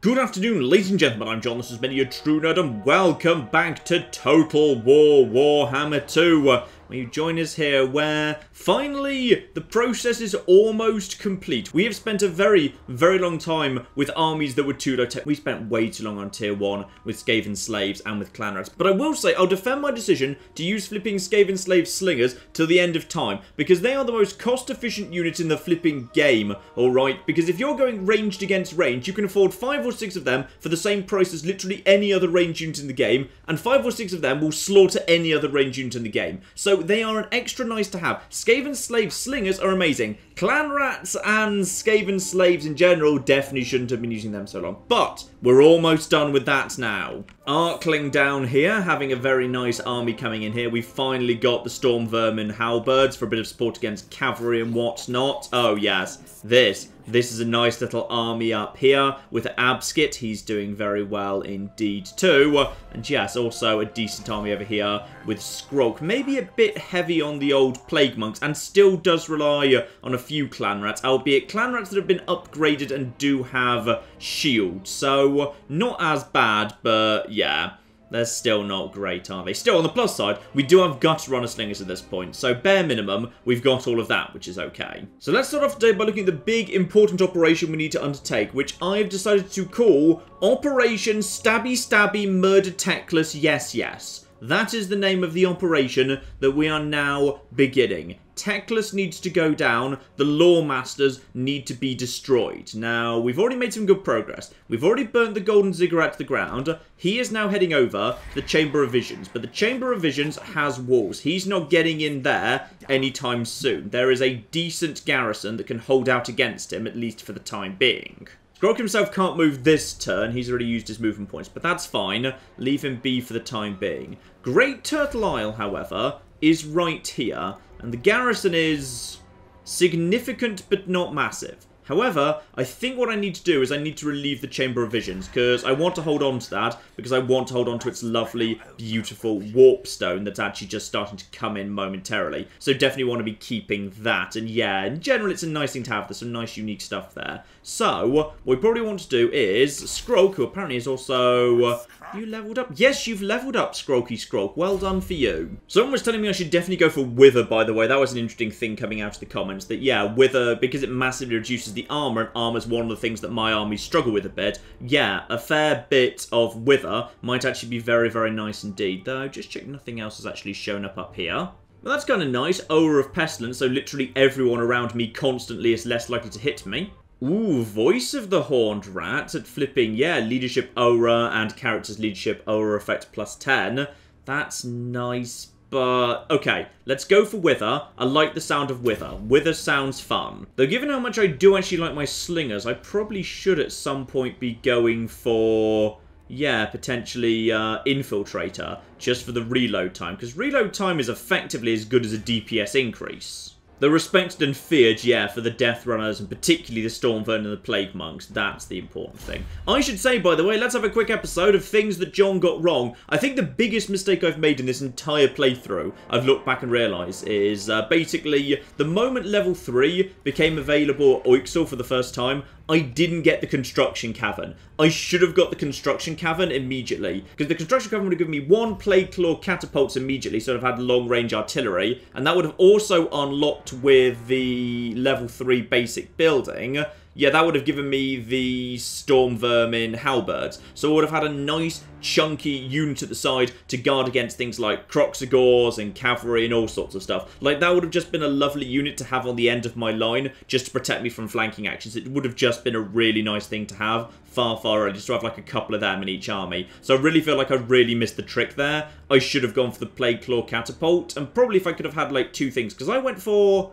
Good afternoon, ladies and gentlemen, I'm John, this is Benny, your true nerd, and welcome back to Total War Warhammer 2, where you join us here, where, finally, the process is almost complete. We have spent a very, very long time with armies that were too low tech. We spent way too long on Tier 1 with Skaven Slaves and with Clan Rats. But I will say, I'll defend my decision to use flipping Skaven Slave Slingers till the end of time, because they are the most cost-efficient units in the flipping game, alright? Because if you're going ranged against range, you can afford 5 or 6 of them for the same price as literally any other range unit in the game, and 5 or 6 of them will slaughter any other range unit in the game. So they are an extra nice to have. Skaven Slave Slingers are amazing. Clan Rats and Skaven Slaves in general definitely shouldn't have been using them so long. But we're almost done with that now. Arkling down here, having a very nice army coming in here. We finally got the Storm Vermin Halberds for a bit of support against cavalry and whatnot. Oh yes, this is a nice little army up here with Abskit. He's doing very well indeed too. And yes, also a decent army over here with Skrolk. Maybe a bit heavy on the old Plague Monks and still does rely on a few Clan Rats, albeit Clan Rats that have been upgraded and do have shields. So not as bad, but yeah. They're still not great, are they? Still, on the plus side, we do have Gutter Runner Slingers at this point. So, bare minimum, we've got all of that, which is okay. So, let's start off today by looking at the big, important operation we need to undertake, which I've decided to call Operation Stabby Stabby Murder Teclis Yes Yes. That is the name of the operation that we are now beginning. Teclis needs to go down, the Loremasters need to be destroyed. Now, we've already made some good progress. We've already burnt the Golden Ziggurat to the ground. He is now heading over to the Chamber of Visions, but the Chamber of Visions has walls. He's not getting in there anytime soon. There is a decent garrison that can hold out against him, at least for the time being. Skrolk himself can't move this turn. He's already used his movement points, but that's fine. Leave him be for the time being. Great Turtle Isle, however, is right here, and the garrison is significant but not massive. However, I think what I need to do is I need to relieve the Chamber of Visions, because I want to hold on to that, because I want to hold on to its lovely, beautiful warp stone that's actually just starting to come in momentarily. So definitely want to be keeping that, and yeah, in general it's a nice thing to have. There's some nice unique stuff there. So, what we probably want to do is, Skrolk, who apparently is also... you leveled up? Yes, you've leveled up, Skrolky Skrolk. Well done for you. Someone was telling me I should definitely go for Wither, by the way. That was an interesting thing coming out of the comments. That, yeah, Wither, because it massively reduces the armor, and armor's one of the things that my armies struggle with a bit. Yeah, a fair bit of Wither might actually be very, very nice indeed. Though, just check nothing else has actually shown up here. Well, that's kind of nice. Aura of Pestilence, so literally everyone around me constantly is less likely to hit me. Ooh, Voice of the Horned Rat at flipping, yeah, Leadership Aura and Character's Leadership Aura effect plus 10. That's nice, but... okay, let's go for Wither. I like the sound of Wither. Wither sounds fun. Though given how much I do actually like my Slingers, I probably should at some point be going for... yeah, potentially Infiltrator, just for the reload time, because reload time is effectively as good as a DPS increase. They're respected and feared, yeah, for the Death Runners, and particularly the Storm Vermin and the Plague Monks. That's the important thing. I should say, by the way, let's have a quick episode of things that John got wrong. I think the biggest mistake I've made in this entire playthrough, I've looked back and realised, is basically the moment level 3 became available at Oixel for the first time, I didn't get the Construction Cavern. I should have got the Construction Cavern immediately, because the Construction Cavern would have given me 1 Plague Claw catapults immediately, so I'd have had long-range artillery, and that would have also unlocked with the level 3 basic building. Yeah, that would have given me the Storm Vermin Halberds. So I would have had a nice, chunky unit at the side to guard against things like Croxagores and cavalry and all sorts of stuff. Like, that would have just been a lovely unit to have on the end of my line, just to protect me from flanking actions. It would have just been a really nice thing to have, far early, just to have like a couple of them in each army. So I really feel like I really missed the trick there. I should have gone for the Plague Claw Catapult, and probably if I could have had like 2 things, because I went for...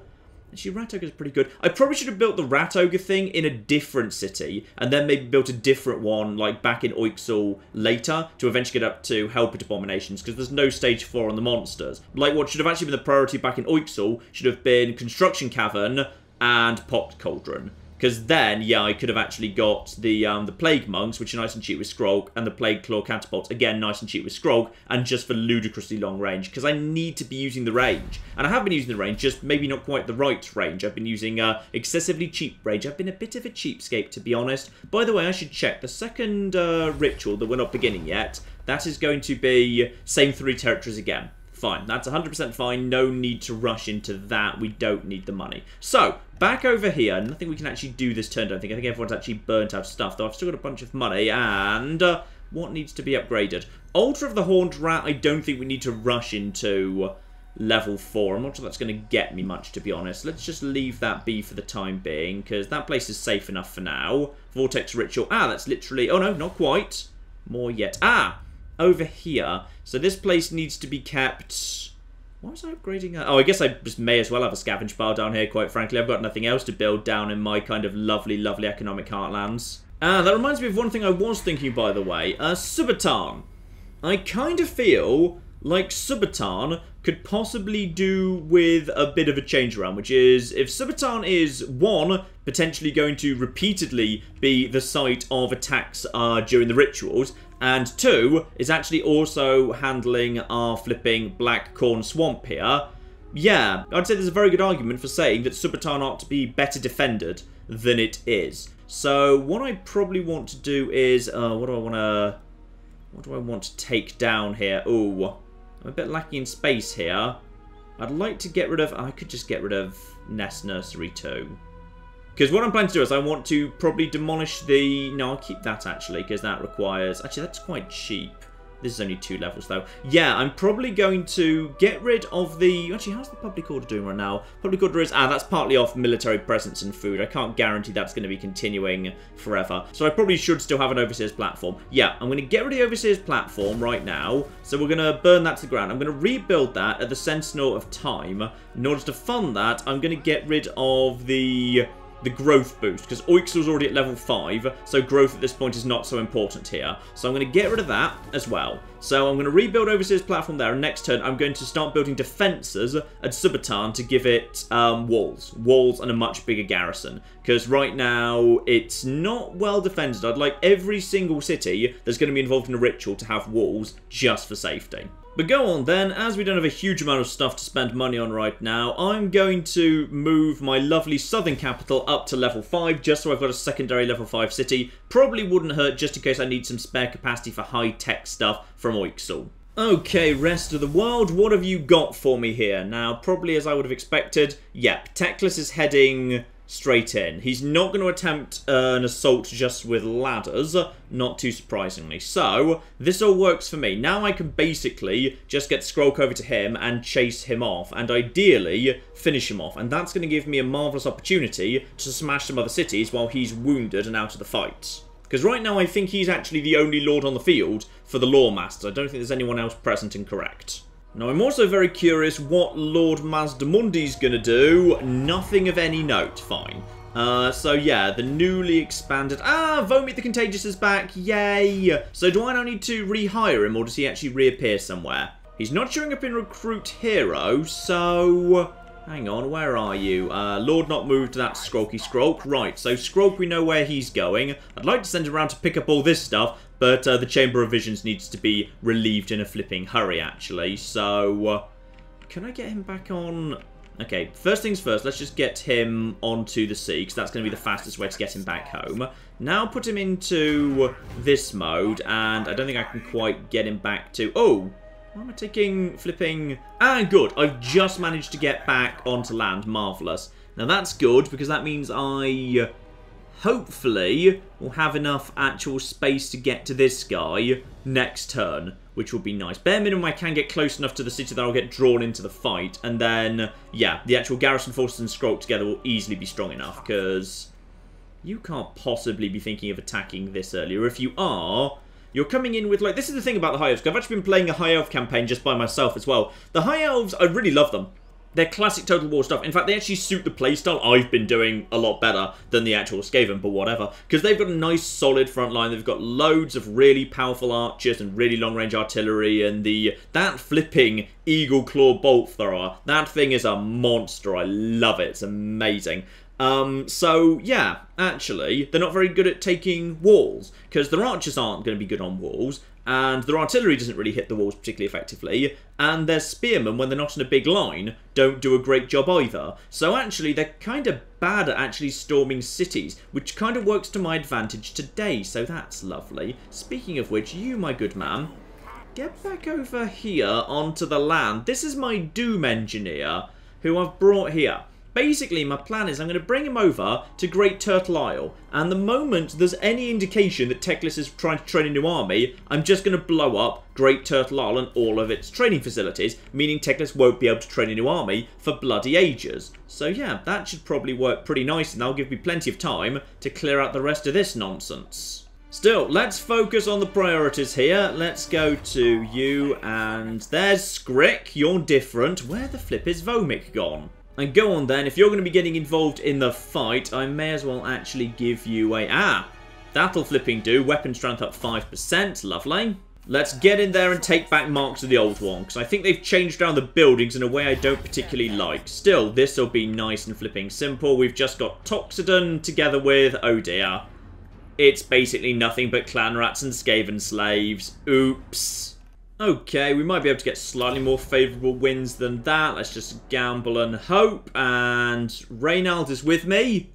actually, Rat Ogre is pretty good. I probably should have built the Rat Ogre thing in a different city, and then maybe built a different one, like, back in Oixel later, to eventually get up to Helpet Abominations, because there's no stage 4 on the monsters. Like, what should have actually been the priority back in Oixel should have been Construction Cavern and Popped Cauldron. Because then, yeah, I could have actually got the Plague Monks, which are nice and cheap with Skrolk, and the Plague Claw Catapults, again, nice and cheap with Skrolk, and just for ludicrously long range, because I need to be using the range. And I have been using the range, just maybe not quite the right range. I've been using excessively cheap range. I've been a bit of a cheapskate, to be honest. By the way, I should check. The second ritual that we're not beginning yet, that is going to be same 3 territories again. Fine, that's 100% fine, no need to rush into that, we don't need the money. So, back over here, nothing we can actually do this turn, I think everyone's actually burnt out of stuff, though I've still got a bunch of money, and what needs to be upgraded? Altar of the Horned Rat, I don't think we need to rush into level 4, I'm not sure that's going to get me much, to be honest. Let's just leave that be for the time being, because that place is safe enough for now. Vortex Ritual, that's literally, oh no, not quite, more yet, over here. So this place needs to be kept... Why was I upgrading? Oh, I guess I just may as well have a scavenge pile down here, quite frankly. I've got nothing else to build down in my kind of lovely, lovely economic heartlands. That reminds me of one thing I was thinking, by the way. Subatan. I kind of feel like Subatan could possibly do with a bit of a change around, which is if Subatan is, 1, potentially going to repeatedly be the site of attacks during the rituals, and 2, is actually also handling our flipping Black Corn Swamp here. Yeah, I'd say there's a very good argument for saying that Subatan ought to be better defended than it is. So what I probably want to do is, what do I want to take down here? Ooh, I'm a bit lacking in space here. I'd like to get rid of, I could just get rid of Nest Nursery too. Because what I'm planning to do is I want to probably demolish the... No, I'll keep that, actually, because that requires... Actually, that's quite cheap. This is only 2 levels, though. Yeah, I'm probably going to get rid of the... Actually, how's the Public Order doing right now? Public Order is... that's partly off military presence and food. I can't guarantee that's going to be continuing forever. So I probably should still have an Overseer's platform. Yeah, I'm going to get rid of the Overseer's platform right now. So we're going to burn that to the ground. I'm going to rebuild that at the Sentinel of Time. In order to fund that, I'm going to get rid of the growth boost, because Oixel's already at level 5, so growth at this point is not so important here. So I'm going to get rid of that as well. So I'm going to rebuild Overseer's platform there, and next turn I'm going to start building defences at Subatan to give it walls. Walls and a much bigger garrison, because right now it's not well defended. I'd like every single city that's going to be involved in a ritual to have walls just for safety. But go on then, as we don't have a huge amount of stuff to spend money on right now, I'm going to move my lovely southern capital up to level 5, just so I've got a secondary level 5 city. Probably wouldn't hurt just in case I need some spare capacity for high-tech stuff from Oixel. Okay, rest of the world, what have you got for me here? Now, probably as I would have expected, yep, Teclis is heading straight in. He's not going to attempt an assault just with ladders, not too surprisingly. So, this all works for me. Now I can basically just get Skrolk over to him and chase him off, and ideally finish him off. And that's going to give me a marvellous opportunity to smash some other cities while he's wounded and out of the fight. Because right now I think he's actually the only lord on the field for the Loremasters. I don't think there's anyone else present and correct. Now, I'm also very curious what Lord Mazdamundi's going to do. Nothing of any note. Fine. So, yeah, the newly expanded... Vomit the Contagious is back. Yay! So, do I now need to rehire him, or does he actually reappear somewhere? He's not showing up in Recruit Hero, so... Hang on, where are you? Lord not moved, that's Skrolky Skrolk. Right, so Skrolk, we know where he's going. I'd like to send him around to pick up all this stuff, but the Chamber of Visions needs to be relieved in a flipping hurry, actually. So, can I get him back on... Okay, first things first, let's just get him onto the sea, because that's going to be the fastest way to get him back home. Now put him into this mode, and I don't think I can quite get him back to... Oh! Why am I taking flipping... good. I've just managed to get back onto land. Marvellous. Now that's good, because that means I hopefully will have enough actual space to get to this guy next turn, which will be nice. Bare minimum, I can get close enough to the city that I'll get drawn into the fight, and then, yeah, the actual garrison forces and Skrolk together will easily be strong enough, because you can't possibly be thinking of attacking this early, or if you are... You're coming in with, like, this is the thing about the High Elves. I've actually been playing a High Elf campaign just by myself as well. The High Elves, I really love them. They're classic Total War stuff. In fact, they actually suit the playstyle I've been doing a lot better than the actual Skaven, but whatever. Because they've got a nice, solid front line. They've got loads of really powerful archers and really long-range artillery. And that flipping Eagle Claw Bolt Thrower, that thing is a monster. I love it. It's amazing. So, yeah, actually, they're not very good at taking walls, because their archers aren't going to be good on walls, and their artillery doesn't really hit the walls particularly effectively, and their spearmen, when they're not in a big line, don't do a great job either. So actually, they're kind of bad at actually storming cities, which kind of works to my advantage today, so that's lovely. Speaking of which, you, my good man, get back over here onto the land. This is my Doom engineer, who I've brought here. Basically, my plan is I'm going to bring him over to Great Turtle Isle, and the moment there's any indication that Teclis is trying to train a new army, I'm just going to blow up Great Turtle Isle and all of its training facilities, meaning Teclis won't be able to train a new army for bloody ages. So yeah, that should probably work pretty nicely, and that'll give me plenty of time to clear out the rest of this nonsense. Still, let's focus on the priorities here. Let's go to you, and there's Skrolk, you're different. Where the flip is Vomik gone? And go on then, if you're going to be getting involved in the fight, I may as well actually give you a... that'll flipping do. Weapon strength up 5%, lovely. Let's get in there and take back Marks of the Old One, because I think they've changed around the buildings in a way I don't particularly like. Still, this'll be nice and flipping simple. We've just got Toxodon together with, oh dear, it's basically nothing but clan rats and Skaven slaves. Oops. Okay, we might be able to get slightly more favourable wins than that. Let's just gamble and hope. And Reynald is with me.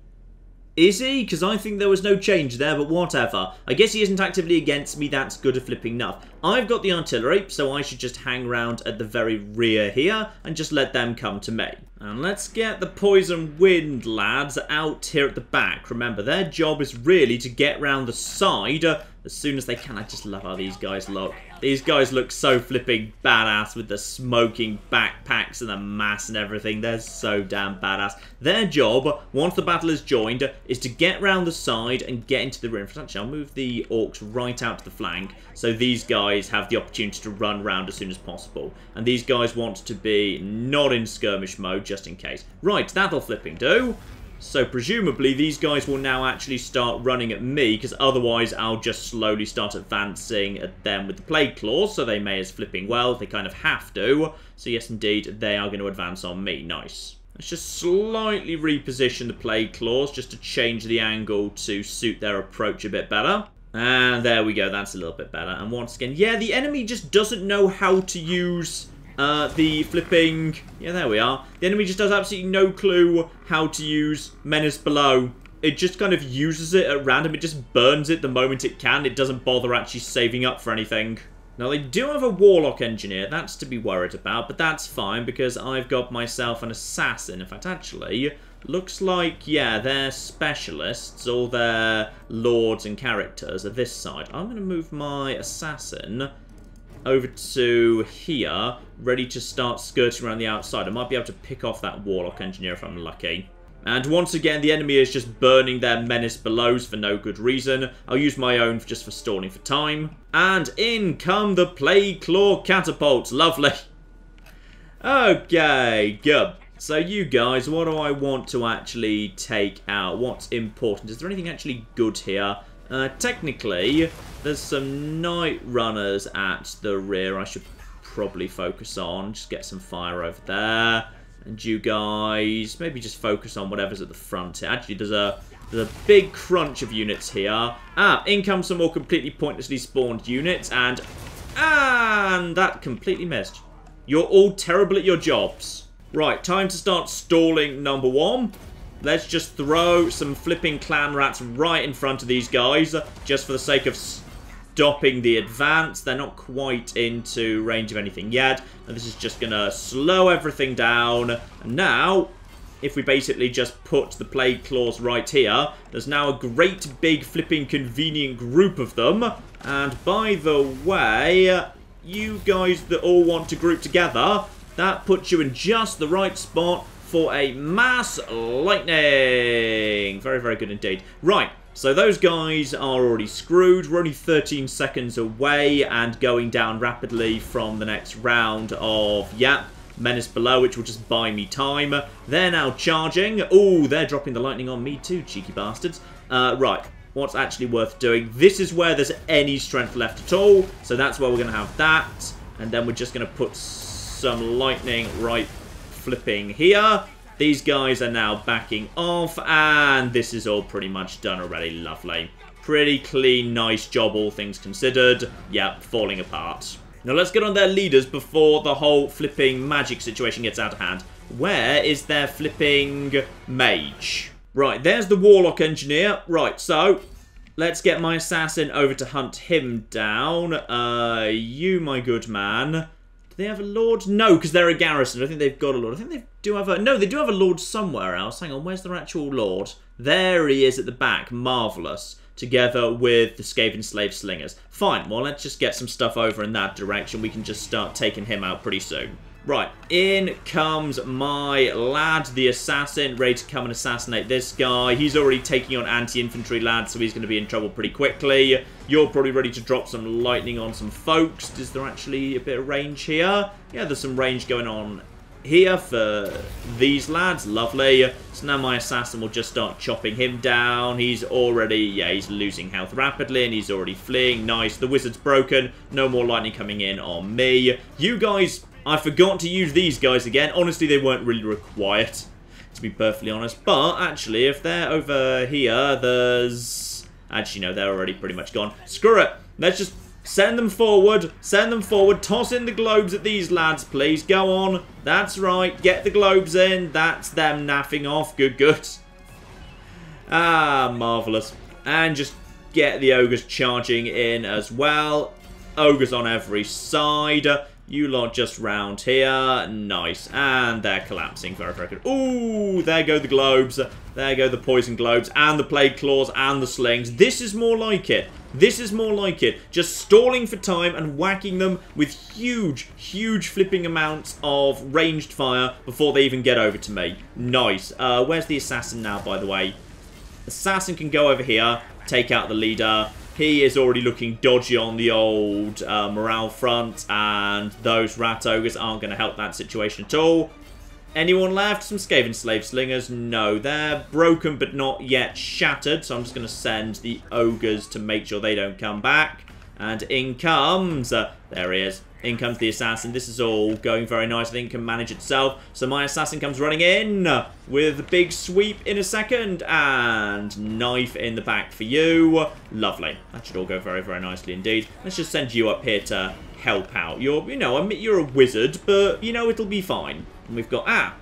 Is he? Because I think there was no change there, but whatever. I guess he isn't actively against me. That's good at flipping enough. I've got the artillery, so I should just hang around at the very rear here and just let them come to me. And let's get the Poison Wind lads out here at the back. Remember, their job is really to get round the side as soon as they can. I just love how these guys look. These guys look so flipping badass with the smoking backpacks and the mass and everything. They're so damn badass. Their job, once the battle is joined, is to get round the side and get into the ring. Actually, I'll move the orcs right out to the flank so these guys have the opportunity to run round as soon as possible. And these guys want to be not in skirmish mode, just in case. Right, that'll flipping do. So presumably these guys will now actually start running at me, because otherwise I'll just slowly start advancing at them with the Plague Claws, so they may as flipping well. They kind of have to. So yes, indeed, they are going to advance on me. Nice. Let's just slightly reposition the Plague Claws just to change the angle to suit their approach a bit better. And there we go, that's a little bit better. And once again, yeah, the enemy just doesn't know how to use the flipping... Yeah, there we are. The enemy just has absolutely no clue how to use Menace Below. It just kind of uses it at random. It just burns it the moment it can. It doesn't bother actually saving up for anything. Now, they do have a Warlock Engineer. That's to be worried about, but that's fine because I've got myself an Assassin. In fact, actually, looks like, yeah, their specialists, all their lords and characters are this side. I'm going to move my Assassin over to here, ready to start skirting around the outside. I might be able to pick off that Warlock Engineer if I'm lucky. And once again, the enemy is just burning their Menace Belows for no good reason. I'll use my own just for stalling for time. And in come the Plague Claw Catapults. Lovely. Okay, good. So you guys, what do I want to actually take out? What's important? Is there anything actually good here? Technically, there's some Night Runners at the rear I should probably focus on. Just get some fire over there. And you guys, maybe just focus on whatever's at the front here. Actually, there's a big crunch of units here. In comes some more completely pointlessly spawned units. And that completely missed. You're all terrible at your jobs. Right, time to start stalling number one. Let's just throw some flipping clan rats right in front of these guys, just for the sake of stopping the advance. They're not quite into range of anything yet, and this is just going to slow everything down. And now, if we basically just put the Plague Claws right here, there's now a great big flipping convenient group of them. And by the way, you guys that all want to group together, that puts you in just the right spot for a mass lightning. Very, very good indeed. Right, so those guys are already screwed. We're only 13 seconds away and going down rapidly from the next round of, Menace Below, which will just buy me time. They're now charging. Oh, they're dropping the lightning on me too, cheeky bastards. Right, what's actually worth doing? This is where there's any strength left at all, so that's where we're going to have that. And then we're just going to put some lightning right flipping here. These guys are now backing off, and this is all pretty much done already. Lovely. Pretty clean, nice job, all things considered. Yep, falling apart. Now let's get on their leaders before the whole flipping magic situation gets out of hand. Where is their flipping mage? Right, there's the warlock engineer. Right, so let's get my assassin over to hunt him down. You, my good man. Do they have a lord? No, because they're a garrison. I think they've got a lord. I think they do have a... No, they do have a lord somewhere else. Hang on, where's their actual lord? There he is at the back. Marvellous. Together with the Skaven Slave Slingers. Fine, well, let's just get some stuff over in that direction. We can just start taking him out pretty soon. Right, in comes my lad, the assassin, ready to come and assassinate this guy. He's already taking on anti-infantry lads, so he's going to be in trouble pretty quickly. You're probably ready to drop some lightning on some folks. Is there actually a bit of range here? Yeah, there's some range going on here for these lads. Lovely. So now my assassin will just start chopping him down. He's already, yeah, he's losing health rapidly and he's already fleeing. Nice. The wizard's broken. No more lightning coming in on me. You guys, I forgot to use these guys again. Honestly, they weren't really required, to be perfectly honest. But actually, if they're over here, there's... Actually, no, they're already pretty much gone. Screw it. Let's just send them forward. Send them forward. Toss in the globes at these lads, please. Go on. That's right. Get the globes in. That's them naffing off. Good, good. Ah, marvellous. And just get the ogres charging in as well. Ogres on every side. You lot just round here. Nice. And they're collapsing. Very, very good. Ooh, there go the globes. There go the poison globes. And the plague claws and the slings. This is more like it. This is more like it. Just stalling for time and whacking them with huge, huge flipping amounts of ranged fire before they even get over to me. Nice. Where's the assassin now, by the way? Assassin can go over here, take out the leader. He is already looking dodgy on the old morale front, and those rat ogres aren't going to help that situation at all. Anyone left? Some Skaven Slave Slingers? No, they're broken but not yet shattered, so I'm just going to send the ogres to make sure they don't come back. And in comes... there he is. In comes the assassin. This is all going very nice. I think it can manage itself. So my assassin comes running in with a big sweep in a second. And knife in the back for you. Lovely. That should all go very, very nicely indeed. Let's just send you up here to help out. You're, you know, you're a wizard, but, you know, it'll be fine. And we've got,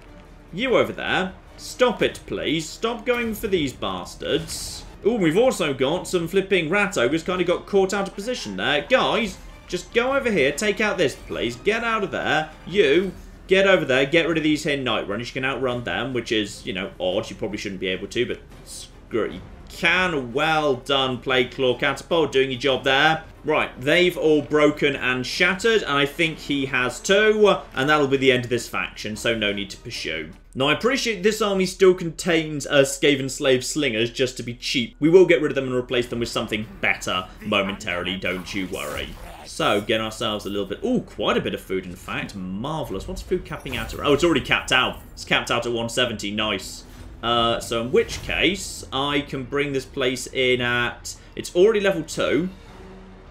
you over there. Stop it, please. Stop going for these bastards. Oh, we've also got some flipping rat ogres kind of got caught out of position there. Guys, just go over here. Take out this, please. Get out of there. You, get over there. Get rid of these here night runners. You can outrun them, which is, you know, odd. You probably shouldn't be able to, but screw it. You can. Well done, Plague Claw Catapult. Doing your job there. Right, they've all broken and shattered, and I think he has too, and that'll be the end of this faction, so no need to pursue. Now, I appreciate this army still contains Skaven Slave Slingers, just to be cheap. We will get rid of them and replace them with something better momentarily, don't you worry. So, get ourselves a little bit... Ooh, quite a bit of food, in fact. Marvellous. What's food capping out at? Oh, it's already capped out. It's capped out at 170. Nice. So, in which case, I can bring this place in at... It's already level 2.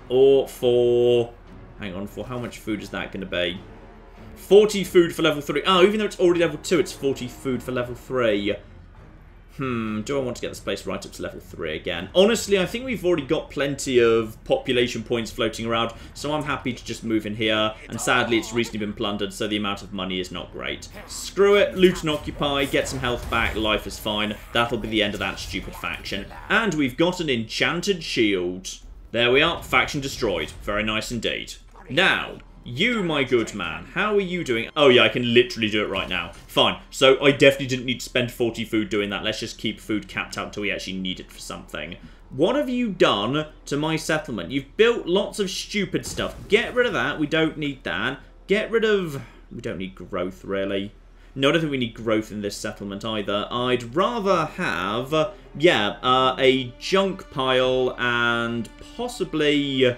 Or for... Hang on, for how much food is that going to be? 40 food for level 3. Oh, even though it's already level 2, it's 40 food for level 3. Do I want to get this place right up to level 3 again? Honestly, I think we've already got plenty of population points floating around, so I'm happy to just move in here. And sadly, it's recently been plundered, so the amount of money is not great. Screw it, loot and occupy, get some health back, life is fine. That'll be the end of that stupid faction. And we've got an enchanted shield. There we are, faction destroyed. Very nice indeed. Now, you, my good man, how are you doing? Oh yeah, I can literally do it right now. Fine, so I definitely didn't need to spend 40 food doing that. Let's just keep food capped out until we actually need it for something. What have you done to my settlement? You've built lots of stupid stuff. Get rid of that, we don't need that. Get rid of... We don't need growth, really. No, I don't think we need growth in this settlement either. I'd rather have, a junk pile and possibly,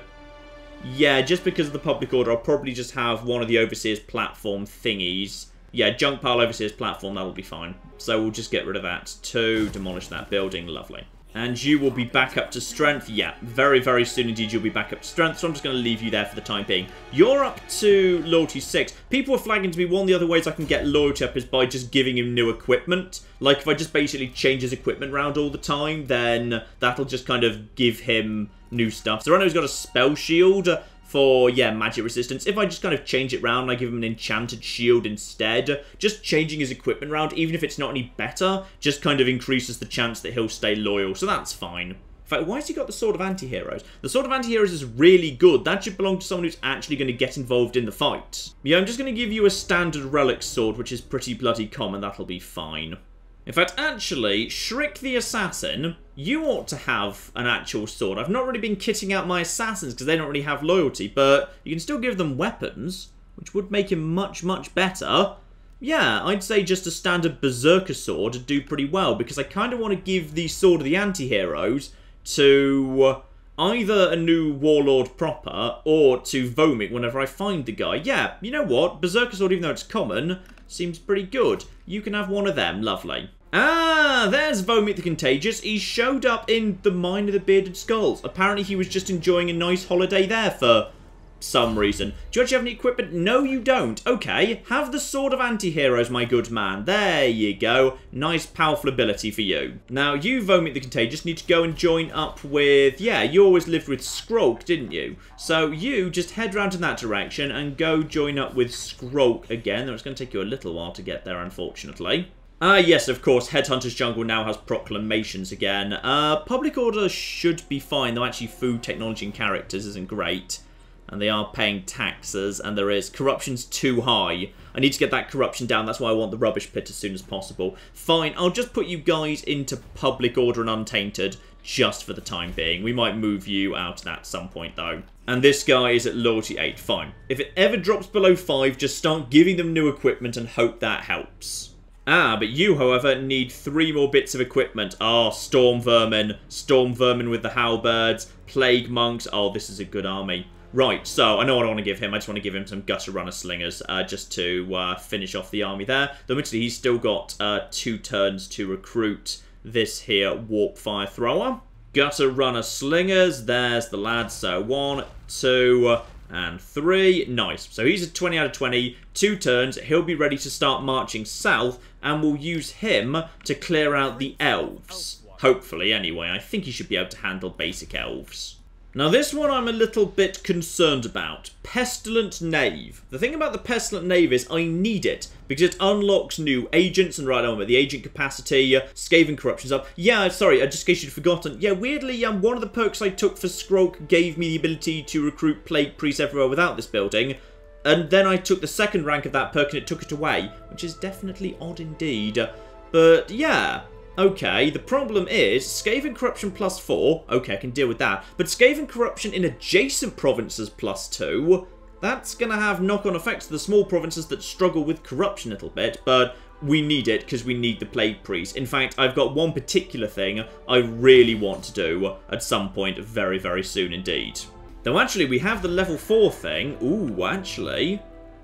just because of the public order, I'll probably just have one of the Overseer's platform thingies. Yeah, junk pile Overseer's platform, that'll be fine. So we'll just get rid of that to demolish that building. Lovely. And you will be back up to strength. Yeah, very, very soon indeed you'll be back up to strength. So I'm just going to leave you there for the time being. You're up to loyalty 6. People are flagging to me one of the other ways I can get loyalty up is by just giving him new equipment. Like, if I just basically change his equipment around all the time, then that'll just kind of give him new stuff. So I know he's got a spell shield for, yeah, magic resistance. If I just kind of change it around and I give him an enchanted shield instead, just changing his equipment around, even if it's not any better, just kind of increases the chance that he'll stay loyal, so that's fine. In fact, why has he got the Sword of Anti-Heroes? The Sword of Anti-Heroes is really good. That should belong to someone who's actually going to get involved in the fight. Yeah, I'm just going to give you a standard relic sword, which is pretty bloody common. That'll be fine. In fact, actually, Shriek the Assassin, you ought to have an actual sword. I've not really been kitting out my assassins because they don't really have loyalty, but you can still give them weapons, which would make him much, much better. Yeah, I'd say just a standard Berserker sword would do pretty well, because I kind of want to give the Sword of the Anti-Heroes to either a new Warlord proper or to Vomit whenever I find the guy. Yeah, you know what? Berserker sword, even though it's common, seems pretty good. You can have one of them. Lovely. Ah, there's Vomit the Contagious. He showed up in the Mine of the Bearded Skulls. Apparently he was just enjoying a nice holiday there for some reason. Do you actually have any equipment? No, you don't. Okay, have the Sword of Anti-Heroes, my good man. There you go. Nice, powerful ability for you. Now, you, Vomit the Contagious, need to go and join up with... Yeah, you always lived with Skrolk, didn't you? So you just head round in that direction and go join up with Skrolk again. Though it's going to take you a little while to get there, unfortunately. Ah, yes, of course, Headhunter's Jungle now has proclamations again. Public Order should be fine, though actually food, technology, and characters isn't great. And they are paying taxes, and there is... Corruption's too high. I need to get that corruption down, that's why I want the rubbish pit as soon as possible. Fine, I'll just put you guys into Public Order and Untainted, just for the time being. We might move you out of that at some point, though. And this guy is at Loyalty 8, fine. If it ever drops below 5, just start giving them new equipment and hope that helps. Ah, but you, however, need 3 more bits of equipment. Ah, Storm Vermin. Storm Vermin with the Halberds. Plague Monks. Oh, this is a good army. Right, so I know what I want to give him. I just want to give him some Gutter Runner Slingers just to finish off the army there. Though, admittedly, he's still got 2 turns to recruit this here Warp Fire Thrower. Gutter Runner Slingers. There's the lad. So 1, 2, and 3. Nice. So he's a 20 out of 20. 2 turns. He'll be ready to start marching south, and we'll use him to clear out the Elves. Hopefully, anyway. I think he should be able to handle basic Elves. Now this one I'm a little bit concerned about. Pestilent Knave. The thing about the Pestilent Knave is I need it, because it unlocks new agents, and right on with the agent capacity, Skaven Corruption's up. Yeah, sorry, just in case you'd forgotten. Yeah, weirdly, one of the perks I took for Skrolk gave me the ability to recruit Plague Priests everywhere without this building, and then I took the second rank of that perk and it took it away, which is definitely odd indeed. But yeah... Okay, the problem is, Skaven Corruption plus 4, okay, I can deal with that, but Skaven Corruption in adjacent provinces plus 2, that's going to have knock-on effects to the small provinces that struggle with corruption a little bit, but we need it because we need the Plague Priest. In fact, I've got one particular thing I really want to do at some point very, very soon indeed. Though actually, we have the level 4 thing. Ooh, actually...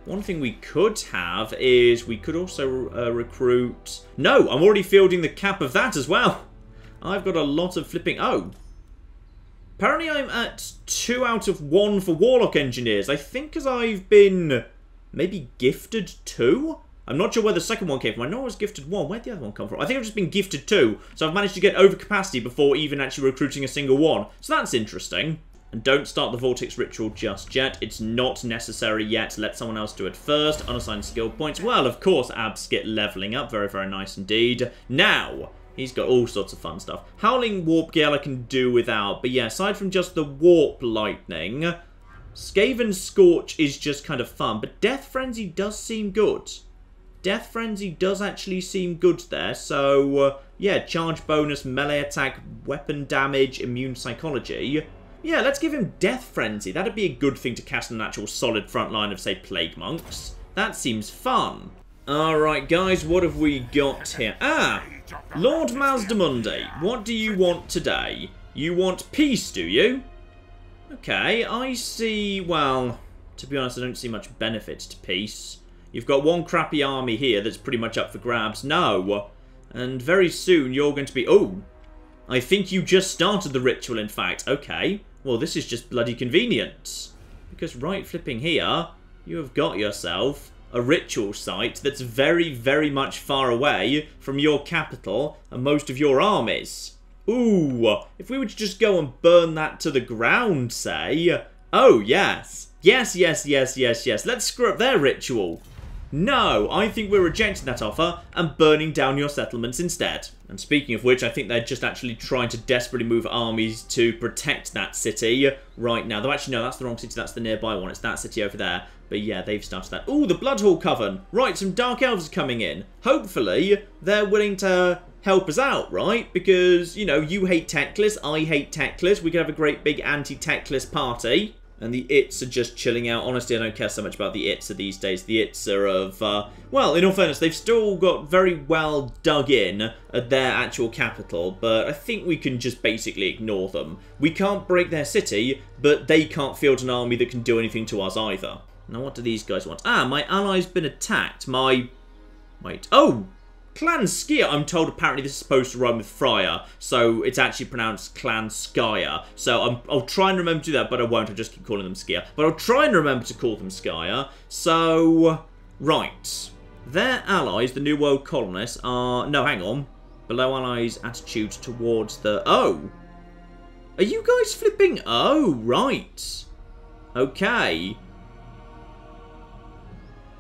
One thing we could have is we could also recruit... No, I'm already fielding the cap of that as well. I've got a lot of flipping... Oh. Apparently I'm at 2 out of 1 for Warlock Engineers. I think as I've been maybe gifted 2? I'm not sure where the second one came from. I know I was gifted 1. Where'd the other one come from? I think I've just been gifted 2. So I've managed to get over capacity before even actually recruiting a single one. So that's interesting. And don't start the Vortex Ritual just yet. It's not necessary yet. Let someone else do it first. Unassigned skill points. Well, of course, Abskit leveling up. Very, very nice indeed. Now, he's got all sorts of fun stuff. Howling Warp Gale I can do without. But yeah, aside from just the Warp Lightning, Skaven Scorch is just kind of fun. But Death Frenzy does seem good. Death Frenzy does actually seem good there. So, yeah, charge bonus, melee attack, weapon damage, immune psychology... Yeah, let's give him Death Frenzy. That'd be a good thing to cast on an actual solid front line of, say, Plague Monks. That seems fun. Alright, guys, what have we got here? Ah! Lord Mazdamundi, what do you want today? You want peace, do you? Okay, I see... Well, to be honest, I don't see much benefit to peace. You've got one crappy army here that's pretty much up for grabs. No! And very soon, you're going to be... Oh! I think you just started the ritual, in fact. Okay. Well, this is just bloody convenient. Because right flipping here, you have got yourself a ritual site that's very, very much far away from your capital and most of your armies. Ooh, if we were to just go and burn that to the ground, say... Oh, yes. Yes, yes, yes, yes, yes. Let's screw up their ritual. No, I think we're rejecting that offer and burning down your settlements instead. And speaking of which, I think they're just actually trying to desperately move armies to protect that city right now. Though actually, no, that's the wrong city. That's the nearby one. It's that city over there. But yeah, they've started that. Ooh, the Bloodhall Coven. Right, some Dark Elves are coming in. Hopefully, they're willing to help us out, right? Because, you know, you hate Teclis, I hate Teclis. We could have a great big anti-Teclis party. And the Its are just chilling out. Honestly, I don't care so much about the Its these days. The Its are of, well, in all fairness, they've still got very well dug in at their actual capital, but I think we can just basically ignore them. We can't break their city, but they can't field an army that can do anything to us either. Now, what do these guys want? Ah, my ally's been attacked. Wait. Oh! Clan Skier, I'm told apparently this is supposed to rhyme with Friar, so it's actually pronounced Clan Skier. So I'll try and remember to do that, but I won't. I'll just keep calling them Skier. But I'll try and remember to call them Skier. So, right. Their allies, the New World colonists, are... No, hang on. Below allies' attitude towards the... Oh! Are you guys flipping... Oh, right. Okay.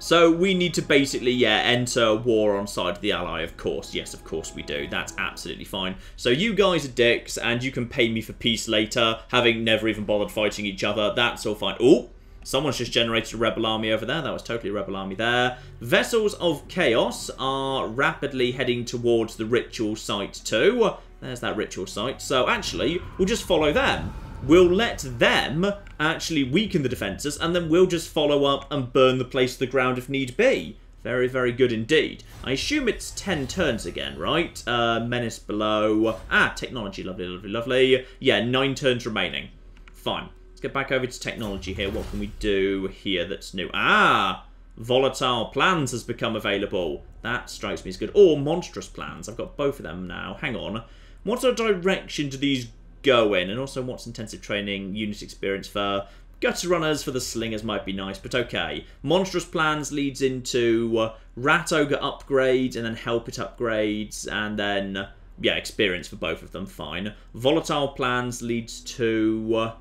So we need to basically, yeah, enter war on side of the ally, of course. Yes, of course we do. That's absolutely fine. So you guys are dicks, and you can pay me for peace later, having never even bothered fighting each other. That's all fine. Oh, someone's just generated a rebel army over there. That was totally a rebel army there. Vessels of Chaos are rapidly heading towards the ritual site too. There's that ritual site. So actually, we'll just follow them. We'll let them actually weaken the defences, and then we'll just follow up and burn the place to the ground if need be. Very, very good indeed. I assume it's 10 turns again, right? Menace below. Ah, technology. Lovely, lovely, lovely. Yeah, 9 turns remaining. Fine. Let's get back over to technology here. What can we do here that's new? Ah! Volatile Plans has become available. That strikes me as good. Or Monstrous Plans. I've got both of them now. Hang on. What sort of direction do these go in? And also, what's intensive training, unit experience for gutter runners, for the slingers might be nice, but okay. Monstrous Plans leads into Rat Ogre upgrades, and then Help It upgrades, and then, yeah, experience for both of them, fine. Volatile Plans leads to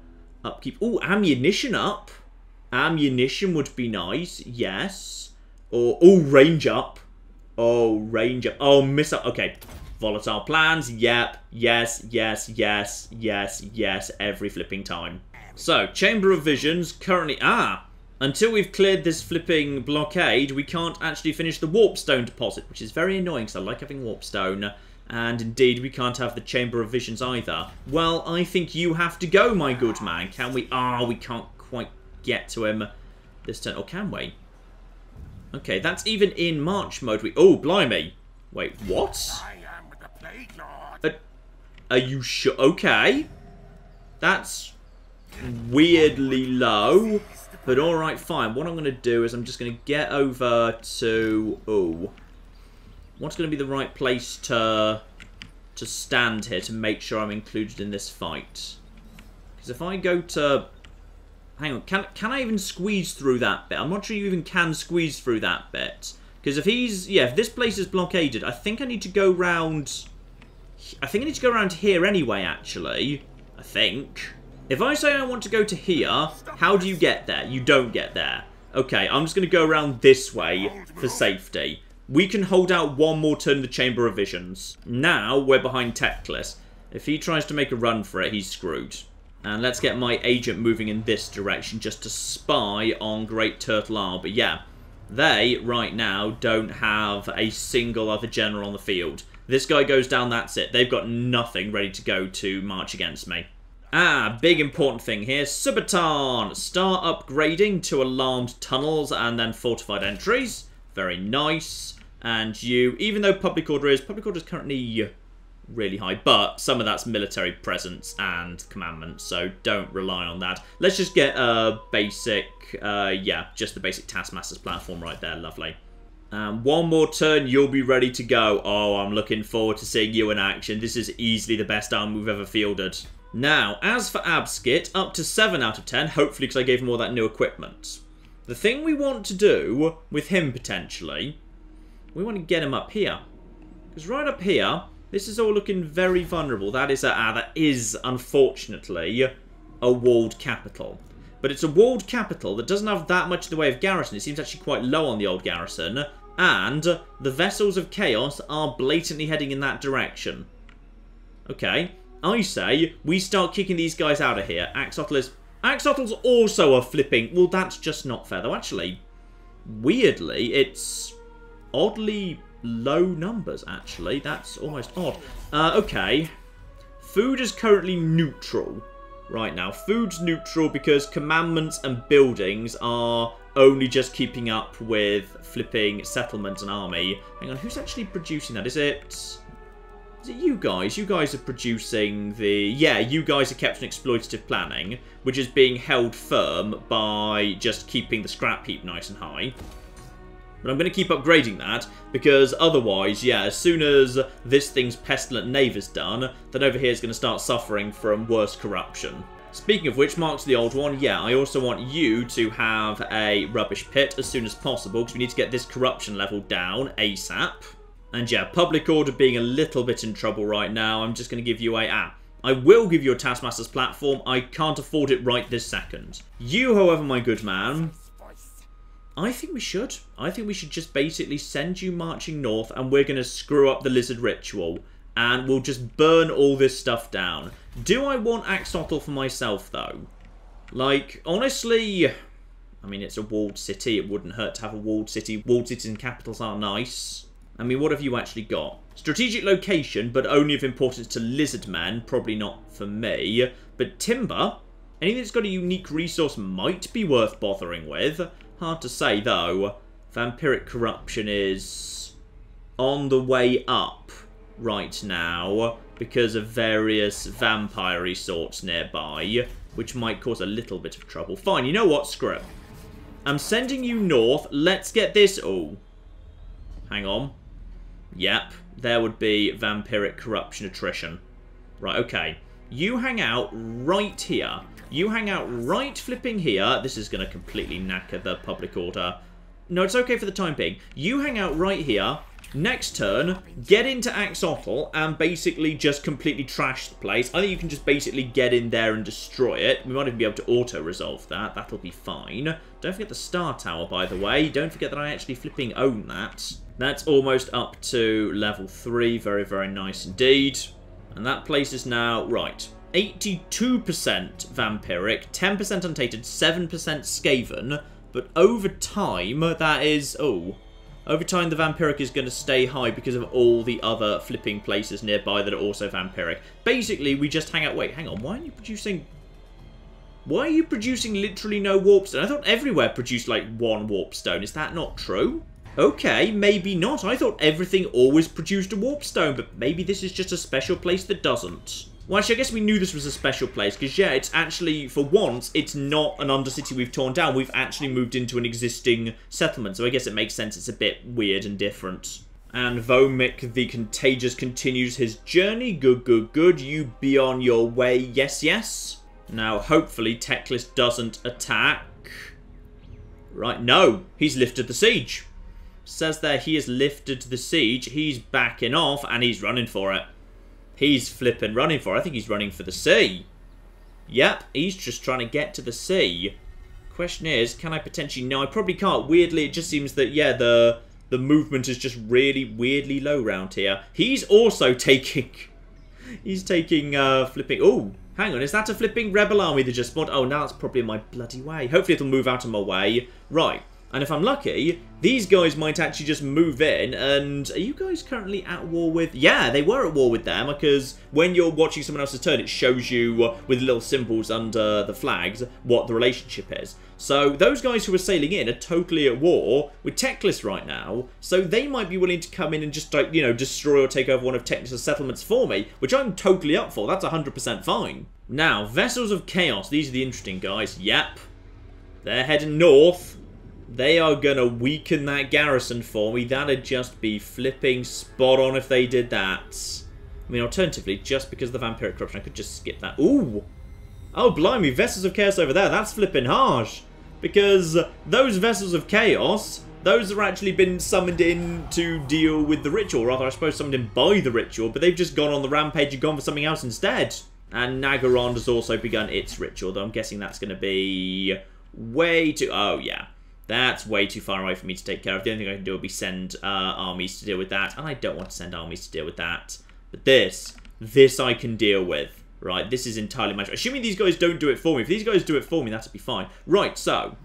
upkeep. Ooh, ammunition up. Ammunition would be nice, yes. Or, oh, range up. Oh, range up. Oh, miss up. Okay. Volatile Plans, yep, yes, yes, yes, yes, yes, every flipping time. So, Chamber of Visions, currently... Ah! Until we've cleared this flipping blockade, we can't actually finish the Warpstone deposit, which is very annoying, because I like having Warpstone. And indeed, we can't have the Chamber of Visions either. Well, I think you have to go, my good man. Can we... Ah, we can't quite get to him this turn. Or can we? Okay, that's even in March mode. Oh, blimey. Wait, what? Are you sure? Okay. That's weirdly low. But alright, fine. What I'm going to do is I'm just going to get over to... Oh. What's going to be the right place to stand here to make sure I'm included in this fight? Because if I go to... Hang on. Can I even squeeze through that bit? I'm not sure you even can squeeze through that bit. Because if he's... Yeah, if this place is blockaded, I think I need to go round... I think I need to go around here anyway, actually. I think. If I say I want to go to here, how do you get there? You don't get there. Okay, I'm just going to go around this way for safety. We can hold out one more turn in the Chamber of Visions. Now, we're behind Teclis. If he tries to make a run for it, he's screwed. And let's get my agent moving in this direction just to spy on Great Turtle Isle. But yeah, they, right now, don't have a single other general on the field. This guy goes down, that's it. They've got nothing ready to go to march against me. Ah, big important thing here. Subaton! Start upgrading to alarmed tunnels and then fortified entries. Very nice. And you, even though Public Order is currently really high, but some of that's military presence and commandments, so don't rely on that. Let's just get a basic, yeah, just the basic Taskmaster's platform right there. Lovely. One more turn, you'll be ready to go. Oh, I'm looking forward to seeing you in action. This is easily the best army we've ever fielded. Now, as for Abskit, up to 7 out of 10, hopefully because I gave him all that new equipment. The thing we want to do with him, potentially, we want to get him up here. Because right up here, this is all looking very vulnerable. That is, unfortunately, a walled capital. But it's a walled capital that doesn't have that much in the way of garrison. It seems actually quite low on the old garrison. And the Vessels of Chaos are blatantly heading in that direction. Okay, I say we start kicking these guys out of here. Axotl's also a flipping... Well, that's just not fair, though. Actually, weirdly, it's oddly low numbers, actually. That's almost odd. Okay. Food is currently neutral right now. Food's neutral because commandments and buildings are only just keeping up with flipping settlement and army. Hang on, who's actually producing that? Is it you guys? You guys are producing the... Yeah, you guys are kept in exploitative planning, which is being held firm by just keeping the scrap heap nice and high. But I'm going to keep upgrading that, because otherwise, yeah, as soon as this thing's pestilent knave is done, then over here is going to start suffering from worse corruption. Speaking of which, Mark's the old one. Yeah, I also want you to have a rubbish pit as soon as possible, because we need to get this corruption level down ASAP. And yeah, public order being a little bit in trouble right now, I'm just going to give you a... I will give you a Taskmaster's platform. I can't afford it right this second. You, however, my good man... I think we should. I think we should just basically send you marching north and we're going to screw up the lizard ritual. And we'll just burn all this stuff down. Do I want Axotl for myself, though? Like, honestly... I mean, it's a walled city. It wouldn't hurt to have a walled city. Walled cities and capitals are nice. I mean, what have you actually got? Strategic location, but only of importance to Lizardmen. Probably not for me. But timber, anything that's got a unique resource might be worth bothering with. Hard to say, though. Vampiric corruption is on the way up right now because of various vampire-y sorts nearby, which might cause a little bit of trouble. Fine, you know what? Screw it. I'm sending you north. Let's get this... Oh. Hang on. Yep. There would be vampiric corruption attrition. Right, okay. You hang out right here. You hang out right flipping here. This is going to completely knacker the public order. No, it's okay for the time being. You hang out right here. Next turn, get into Axotl and basically just completely trash the place. I think you can just basically get in there and destroy it. We might even be able to auto-resolve that. That'll be fine. Don't forget the Star Tower, by the way. Don't forget that I actually flipping own that. That's almost up to level 3. Very, very nice indeed. And that place is now... Right. 82% vampiric, 10% untainted, 7% Skaven, but over time, that is... Oh, over time the vampiric is going to stay high because of all the other flipping places nearby that are also vampiric. Basically, we just hang out... Wait, hang on, why are you producing... Why are you producing literally no warpstone? I thought everywhere produced, like, 1 warpstone. Is that not true? Okay, maybe not. I thought everything always produced a warpstone, but maybe this is just a special place that doesn't. Well, actually, I guess we knew this was a special place, because, yeah, it's actually, for once, it's not an undercity we've torn down. We've actually moved into an existing settlement, so I guess it makes sense it's a bit weird and different. And Vomik the Contagious continues his journey. Good, good, good. You be on your way. Yes, yes. Now, hopefully, Teclis doesn't attack. Right, no. He's lifted the siege. Says there he has lifted the siege. He's backing off, and he's running for it. He's flipping running for it. I think he's running for the sea. Yep, he's just trying to get to the sea. Question is, can I potentially... No, I probably can't. Weirdly, it just seems that, yeah, the movement is just really weirdly low round here. He's also taking... He's taking, flipping... Oh, hang on. Is that a flipping rebel army that just spawned? Oh, now it's probably in my bloody way. Hopefully it'll move out of my way. Right. And if I'm lucky, these guys might actually just move in. And are you guys currently at war with... Yeah, they were at war with them, because when you're watching someone else's turn, it shows you with little symbols under the flags what the relationship is. So those guys who are sailing in are totally at war with Teclis right now. So they might be willing to come in and just, like, you know, destroy or take over one of Teclis' settlements for me, which I'm totally up for. That's 100% fine. Now, Vessels of Chaos. These are the interesting guys. Yep. They're heading north. They are going to weaken that garrison for me. That'd just be flipping spot on if they did that. I mean, alternatively, just because of the vampiric corruption, I could just skip that. Ooh! Oh, blimey, Vessels of Chaos over there. That's flipping harsh. Because those Vessels of Chaos, those are actually been summoned in to deal with the ritual. Rather, I suppose summoned in by the ritual, but they've just gone on the rampage and gone for something else instead. And Nagaron has also begun its ritual, though I'm guessing that's going to be way too... Oh, yeah. That's way too far away for me to take care of. The only thing I can do would be send armies to deal with that. And I don't want to send armies to deal with that. But this I can deal with. Right, this is entirely manageable. Assuming these guys don't do it for me. If these guys do it for me, that'd be fine. Right, so...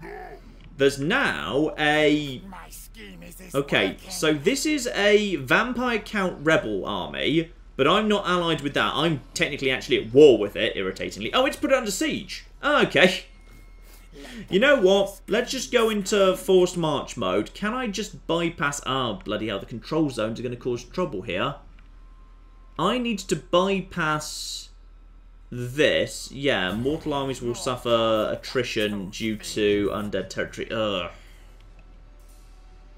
There's now a... Okay, so this is a Vampire Count Rebel army. But I'm not allied with that. I'm technically actually at war with it, irritatingly. Oh, it's put it under siege. Okay. You know what? Let's just go into forced march mode. Can I just bypass... Oh, bloody hell. The control zones are going to cause trouble here. I need to bypass this. Yeah, mortal armies will suffer attrition due to undead territory. Ugh.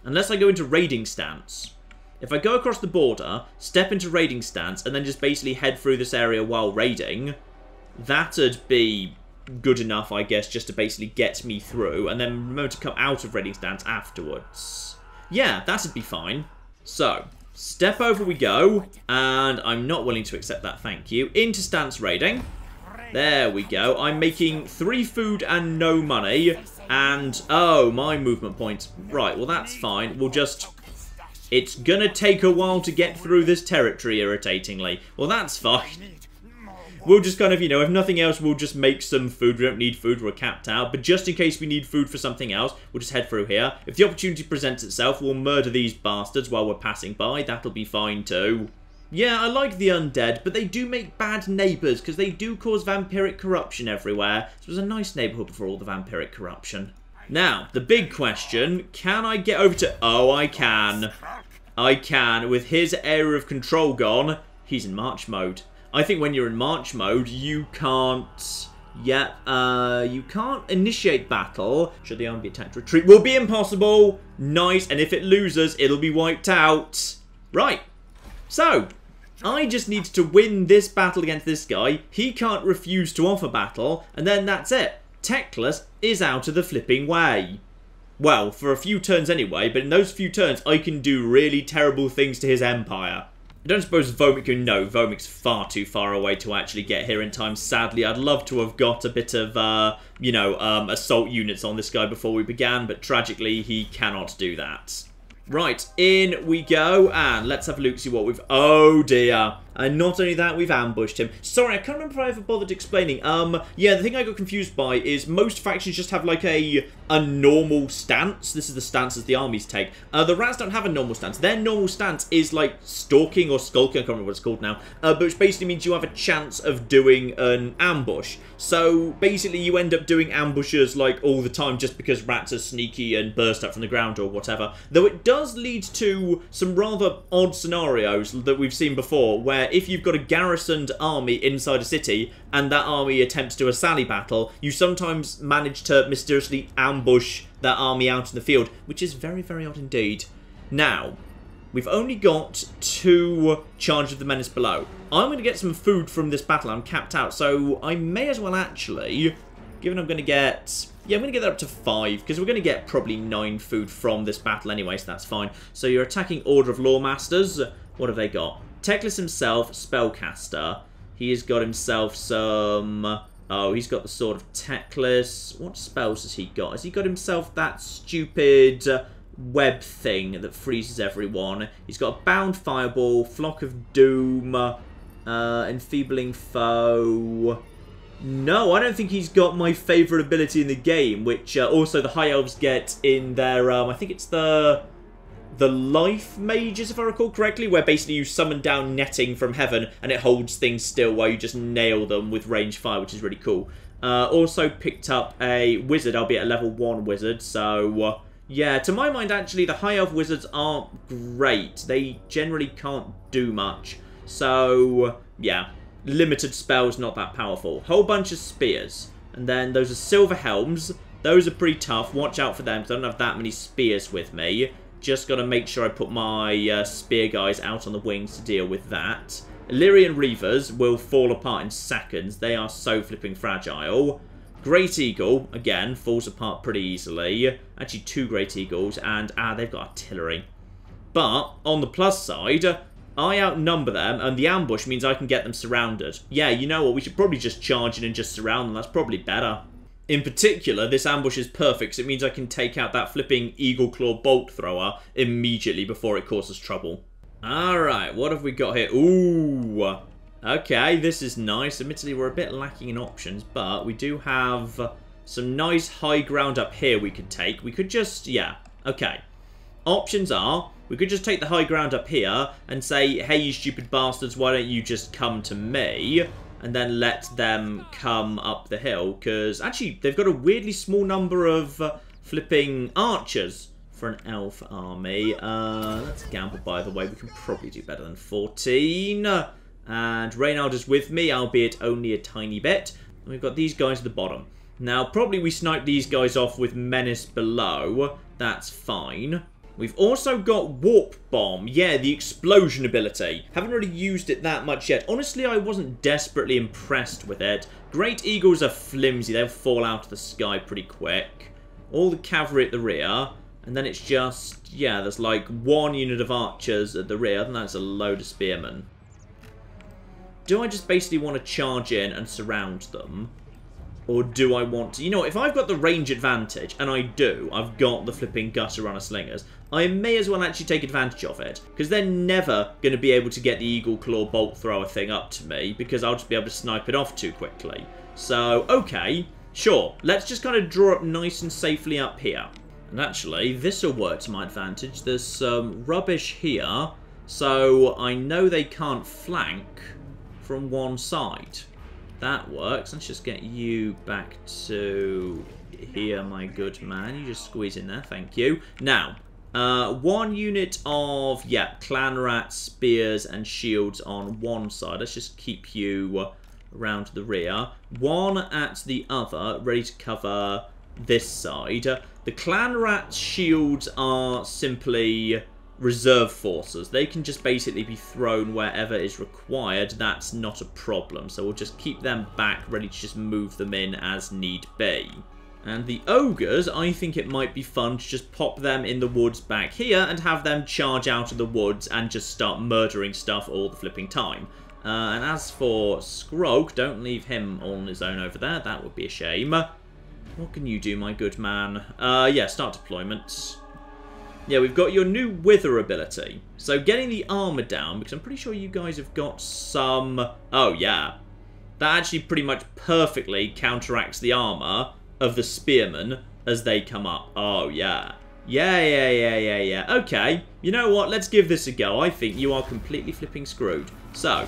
Unless I go into raiding stance. If I go across the border, step into raiding stance, and then just basically head through this area while raiding, that'd be good enough, I guess, just to basically get me through, and then remember to come out of raiding stance afterwards. Yeah, that'd be fine. So, step over we go, and I'm not willing to accept that, thank you. Into stance raiding. There we go. I'm making 3 food and no money, and, oh, my movement points. Right, well, that's fine. We'll just... It's gonna take a while to get through this territory, irritatingly. Well, that's fine. We'll just kind of, you know, if nothing else, we'll just make some food. We don't need food, we're capped out. But just in case we need food for something else, we'll just head through here. If the opportunity presents itself, we'll murder these bastards while we're passing by. That'll be fine too. Yeah, I like the undead, but they do make bad neighbours, because they do cause vampiric corruption everywhere. This was a nice neighbourhood before all the vampiric corruption. Now, the big question, can I get over to... Oh, I can. I can. With his area of control gone, he's in march mode. I think when you're in march mode, you can't... Yeah, you can't initiate battle. Should the army be attacked? Retreat will be impossible. Nice. And if it loses, it'll be wiped out. Right. So, I just need to win this battle against this guy. He can't refuse to offer battle. And then that's it. Teclis is out of the flipping way. Well, for a few turns anyway, but in those few turns, I can do really terrible things to his empire. I don't suppose Vomit can... No, Vomic's far too far away to actually get here in time, sadly. I'd love to have got a bit of, you know, assault units on this guy before we began, but tragically, he cannot do that. Right, in we go, and let's have a look, see what we've... Oh, dear. And not only that, we've ambushed him. Sorry, I can't remember if I ever bothered explaining. Yeah, the thing I got confused by is most factions just have, like, a normal stance. This is the stances the armies take. The rats don't have a normal stance. Their normal stance is, like, stalking or skulking. I can't remember what it's called now. But which basically means you have a chance of doing an ambush. So, basically, you end up doing ambushes, like, all the time just because rats are sneaky and burst up from the ground or whatever. Though it does lead to some rather odd scenarios that we've seen before, where if you've got a garrisoned army inside a city and that army attempts to do a sally battle, you sometimes manage to mysteriously ambush that army out in the field, which is very, very odd indeed. Now, we've only got 2 charges of the menace below. I'm going to get some food from this battle. I'm capped out, so I may as well actually, given I'm going to get... Yeah, I'm going to get that up to 5, because we're going to get probably 9 food from this battle anyway, so that's fine. So you're attacking Order of Loremasters. What have they got? Teclis himself, Spellcaster. He has got himself some... Oh, he's got the Sword of Teclis. What spells has he got? Has he got himself that stupid web thing that freezes everyone? He's got a Bound Fireball, Flock of Doom, Enfeebling Foe... No, I don't think he's got my favourite ability in the game, which also the High Elves get in their, I think it's the Life Mages, if I recall correctly, where basically you summon down netting from heaven and it holds things still while you just nail them with range fire, which is really cool. Also picked up a Wizard, albeit a level 1 Wizard, so yeah, to my mind actually the High Elf Wizards aren't great. They generally can't do much, so yeah. Limited spells, not that powerful. Whole bunch of spears. And then those are silver helms. those are pretty tough. Watch out for them, because I don't have that many spears with me. Just got to make sure I put my spear guys out on the wings to deal with that. Illyrian Reavers will fall apart in seconds. They are so flipping fragile. Great Eagle, again, falls apart pretty easily. Actually, 2 Great Eagles, and they've got artillery. But, on the plus side, I outnumber them, and the ambush means I can get them surrounded. Yeah, you know what, we should probably just charge in and just surround them. That's probably better. In particular, this ambush is perfect, because it means I can take out that flipping Eagle Claw Bolt Thrower immediately before it causes trouble. Alright, what have we got here? Ooh, okay, this is nice. Admittedly, we're a bit lacking in options, but we do have some nice high ground up here we could take. We could just, yeah, okay. Options are, we could just take the high ground up here and say, hey, you stupid bastards, why don't you just come to me? And then let them come up the hill, because actually they've got a weirdly small number of flipping archers for an elf army. That's a gamble, by the way. We can probably do better than 14. And Reynald is with me, albeit only a tiny bit. And we've got these guys at the bottom. Now, probably we snipe these guys off with Menace below. That's fine. We've also got Warp Bomb. Yeah, the explosion ability. Haven't really used it that much yet. Honestly, I wasn't desperately impressed with it. Great Eagles are flimsy. They'll fall out of the sky pretty quick. All the cavalry at the rear. And then it's just, yeah, there's like 1 unit of archers at the rear. And that's a load of spearmen. Do I just basically want to charge in and surround them? Or do I want to... You know, if I've got the range advantage, and I do, I've got the flipping gutter runner slingers, I may as well actually take advantage of it. Because they're never going to be able to get the Eagle Claw Bolt Thrower thing up to me, because I'll just be able to snipe it off too quickly. So, okay, sure. Let's just kind of draw up nice and safely up here. And actually, this will work to my advantage. There's some rubbish here, so I know they can't flank from one side. That works. Let's just get you back to here, my good man. You just squeeze in there. Thank you. Now, 1 unit of, yeah, clan rats, spears, and shields on one side. Let's just keep you around to the rear. 1 at the other, ready to cover this side. The clan rat shields are simply reserve forces. They can just basically be thrown wherever is required. That's not a problem. So we'll just keep them back, ready to just move them in as need be. And the ogres, I think it might be fun to just pop them in the woods back here and have them charge out of the woods and just start murdering stuff all the flipping time. And as for Skrolk, don't leave him all on his own over there. That would be a shame. What can you do, my good man? Yeah, start deployment. Yeah, we've got your new Wither ability. So getting the armor down, because I'm pretty sure you guys have got some... Oh, yeah. That actually pretty much perfectly counteracts the armor of the spearmen as they come up. Oh, yeah. Yeah. Okay, you know what? Let's give this a go. I think you are completely flipping screwed. So,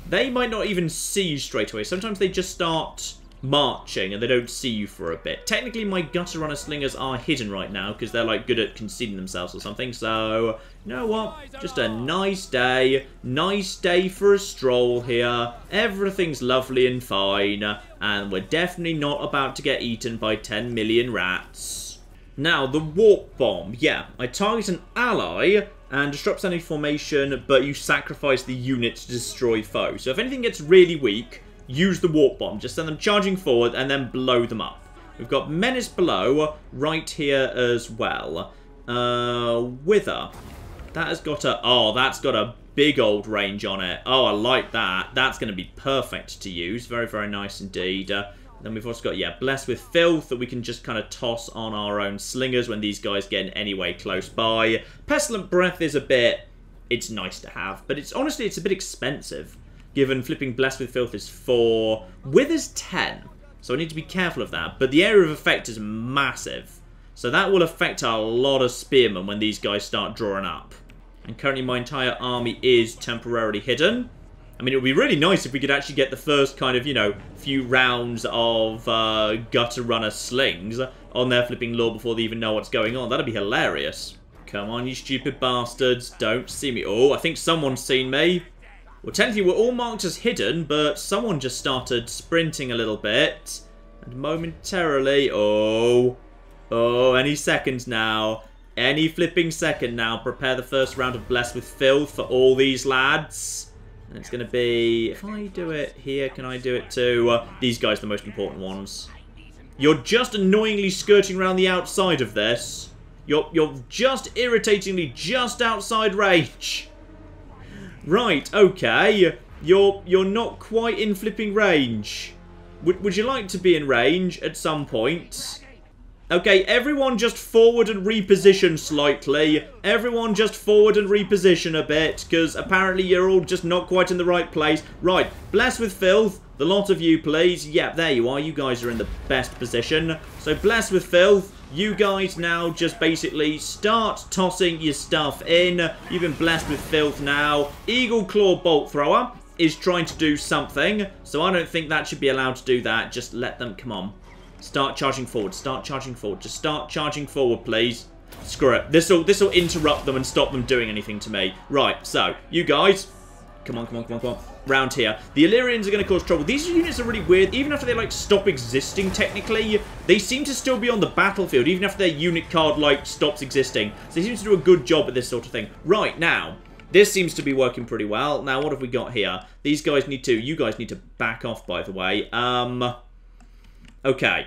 they might not even see you straight away. Sometimes they just start marching and they don't see you for a bit. Technically, my gutter runner slingers are hidden right now because they're like good at concealing themselves or something. So, you know what? Just a nice day. Nice day for a stroll here. Everything's lovely and fine. And we're definitely not about to get eaten by 10 million rats. Now, the Warp Bomb. Yeah, I target an ally and disrupts enemy formation, but you sacrifice the unit to destroy foe. So if anything gets really weak, use the Warp Bomb. Just send them charging forward and then blow them up. We've got Menace below, right here as well. Wither. That has got a... Oh, that's got a big old range on it. Oh, I like that. That's going to be perfect to use. Very, very nice indeed. Then we've also got, yeah, Blessed with Filth that we can just kind of toss on our own slingers when these guys get in any way close by. Pestilent Breath is a bit... It's nice to have, but it's honestly, it's a bit expensive. Given flipping Blessed with Filth is 4, Wither's 10. So I need to be careful of that. But the area of effect is massive. So that will affect a lot of spearmen when these guys start drawing up. And currently my entire army is temporarily hidden. I mean, it would be really nice if we could actually get the first kind of, you know, few rounds of gutter runner slings on their flipping lore before they even know what's going on. That'd be hilarious. Come on, you stupid bastards. Don't see me. Oh, I think someone's seen me. Well, technically, we're all marked as hidden, but someone just started sprinting a little bit. And momentarily... Oh, any second now. Any flipping second now. Prepare the first round of Blessed with Filth for all these lads. And it's going to be... If I do it here, can I do it too? These guys are the most important ones. You're just annoyingly skirting around the outside of this. You're just irritatingly just outside range. Right, okay. You're not quite in flipping range. Would you like to be in range at some point? Okay, everyone just forward and reposition slightly. Everyone just forward and reposition a bit, because apparently you're all just not quite in the right place. Right, Blessed with Filth, the lot of you, please. Yep, there you are. You guys are in the best position. So, Blessed with Filth, you guys now just basically start tossing your stuff in. You've been Blessed with Filth now. Eagle Claw Bolt Thrower is trying to do something, so I don't think that should be allowed to do that. Just let them, come on. Start charging forward. Start charging forward. Just start charging forward, please. Screw it. This'll interrupt them and stop them doing anything to me. Right, so, you guys... Come on, come on, come on, come on. Round here. The Illyrians are going to cause trouble. These units are really weird. Even after they, like, stop existing, technically, they seem to still be on the battlefield, even after their unit card, like, stops existing. So they seem to do a good job at this sort of thing. Right, now... This seems to be working pretty well. Now, what have we got here? These guys need to... You guys need to back off, by the way. Okay.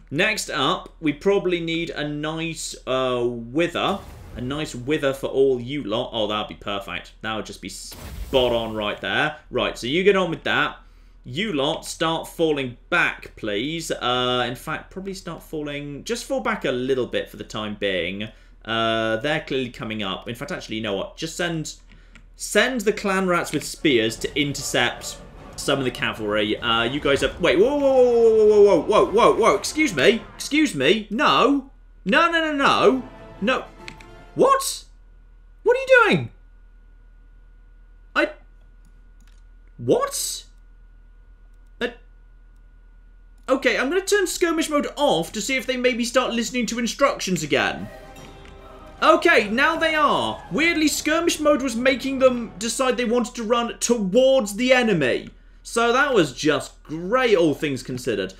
Next up, we probably need a nice wither. A nice wither for all you lot. Oh, that would be perfect. That would just be spot on right there. Right, so you get on with that. You lot start falling back, please. In fact, probably start falling... Just fall back a little bit for the time being. They're clearly coming up. In fact, actually, you know what? Just send the clan rats with spears to intercept some of the cavalry. You guys have... Wait, whoa, whoa, whoa, whoa, whoa, whoa, whoa, whoa, excuse me. Excuse me. No. No, no, no, no. No. What? What are you doing? What? Okay, I'm going to turn skirmish mode off to see if they maybe start listening to instructions again. Okay, now they are. Weirdly, skirmish mode was making them decide they wanted to run towards the enemy. So that was just great, all things considered.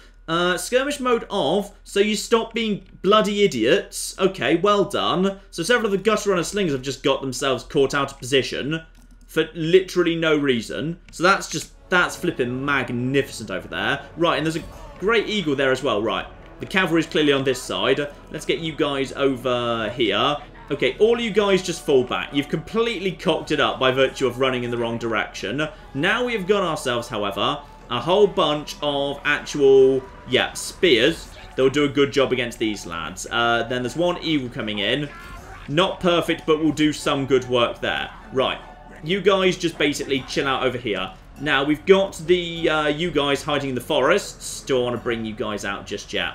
Skirmish mode off, so you stop being bloody idiots. Okay, well done. So several of the gutter runner slingers have just got themselves caught out of position for literally no reason. So that's flipping magnificent over there. Right, and there's a great eagle there as well. Right, the cavalry's clearly on this side. Let's get you guys over here. Okay, all you guys just fall back. You've completely cocked it up by virtue of running in the wrong direction. Now we have got ourselves, however, a whole bunch of actual, spears that will do a good job against these lads. Then there's one eagle coming in. Not perfect, but will do some good work there. Right, you guys just basically chill out over here. Now, we've got the you guys hiding in the forests. Do I want to bring you guys out just yet?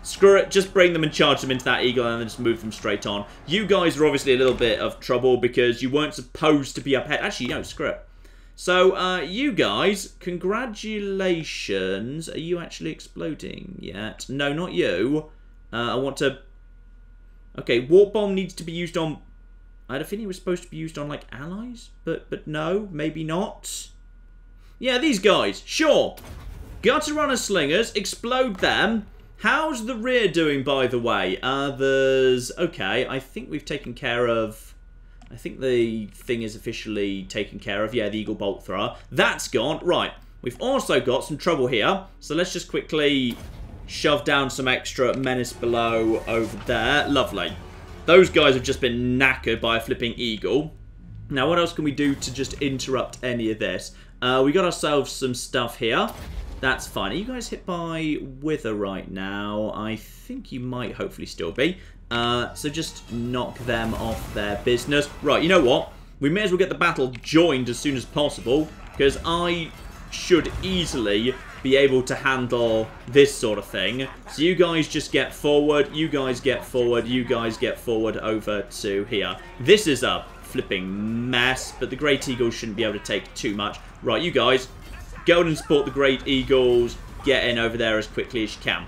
Screw it, just bring them and charge them into that eagle and then just move them straight on. You guys are obviously a little bit of trouble because you weren't supposed to be up ahead. Actually, no, screw it. So, you guys, congratulations. Are you actually exploding yet? No, not you. I want to... Okay, Warp Bomb needs to be used on... I had a feeling it was supposed to be used on, like, allies. But no, maybe not. Yeah, these guys, sure. Gutter Runner Slingers, explode them. How's the rear doing, by the way? There's... Okay, I think we've taken care of... I think the thing is officially taken care of. Yeah, the Eagle Bolt Thrower. That's gone. Right. We've also got some trouble here. So let's just quickly shove down some extra menace below over there. Lovely. Those guys have just been knackered by a flipping eagle. Now, what else can we do to just interrupt any of this? We got ourselves some stuff here. That's fine. Are you guys hit by Wither right now? I think you might hopefully still be. So just knock them off their business. Right, you know what? We may as well get the battle joined as soon as possible, because I should easily be able to handle this sort of thing. So you guys just get forward, you guys get forward, you guys get forward over to here. This is a flipping mess, but the Great Eagles shouldn't be able to take too much. Right, you guys, go and support the Great Eagles. Get in over there as quickly as you can.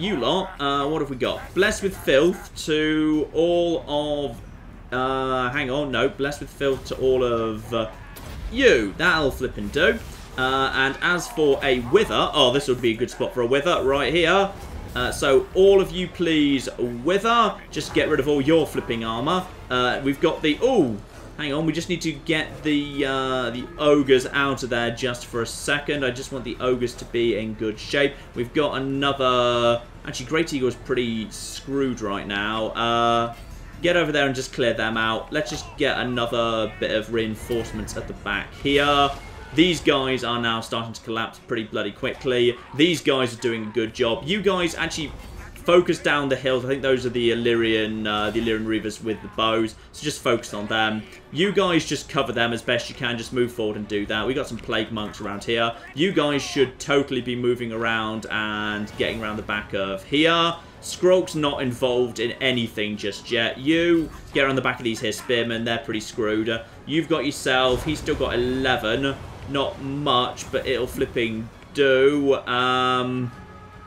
You lot, what have we got? Blessed with Filth to all of... hang on, no. Blessed with Filth to all of you. That'll flippin' do. And as for a wither, oh, this would be a good spot for a wither right here. So all of you please wither. Just get rid of all your flipping armor. We've got the... Oh, hang on. We just need to get the ogres out of there just for a second. I just want the ogres to be in good shape. We've got another... Actually, Great Eagle's pretty screwed right now. Get over there and just clear them out. Let's just get another bit of reinforcements at the back here. These guys are now starting to collapse pretty bloody quickly. These guys are doing a good job. You guys actually focus down the hills. I think those are the Illyrian Reavers with the bows. So just focus on them. You guys just cover them as best you can. Just move forward and do that. We got some plague monks around here. You guys should totally be moving around and getting around the back of here. Skrolk's not involved in anything just yet. You get around the back of these here spearmen. They're pretty screwed. You've got yourself. He's still got 11. Not much, but it'll flipping do.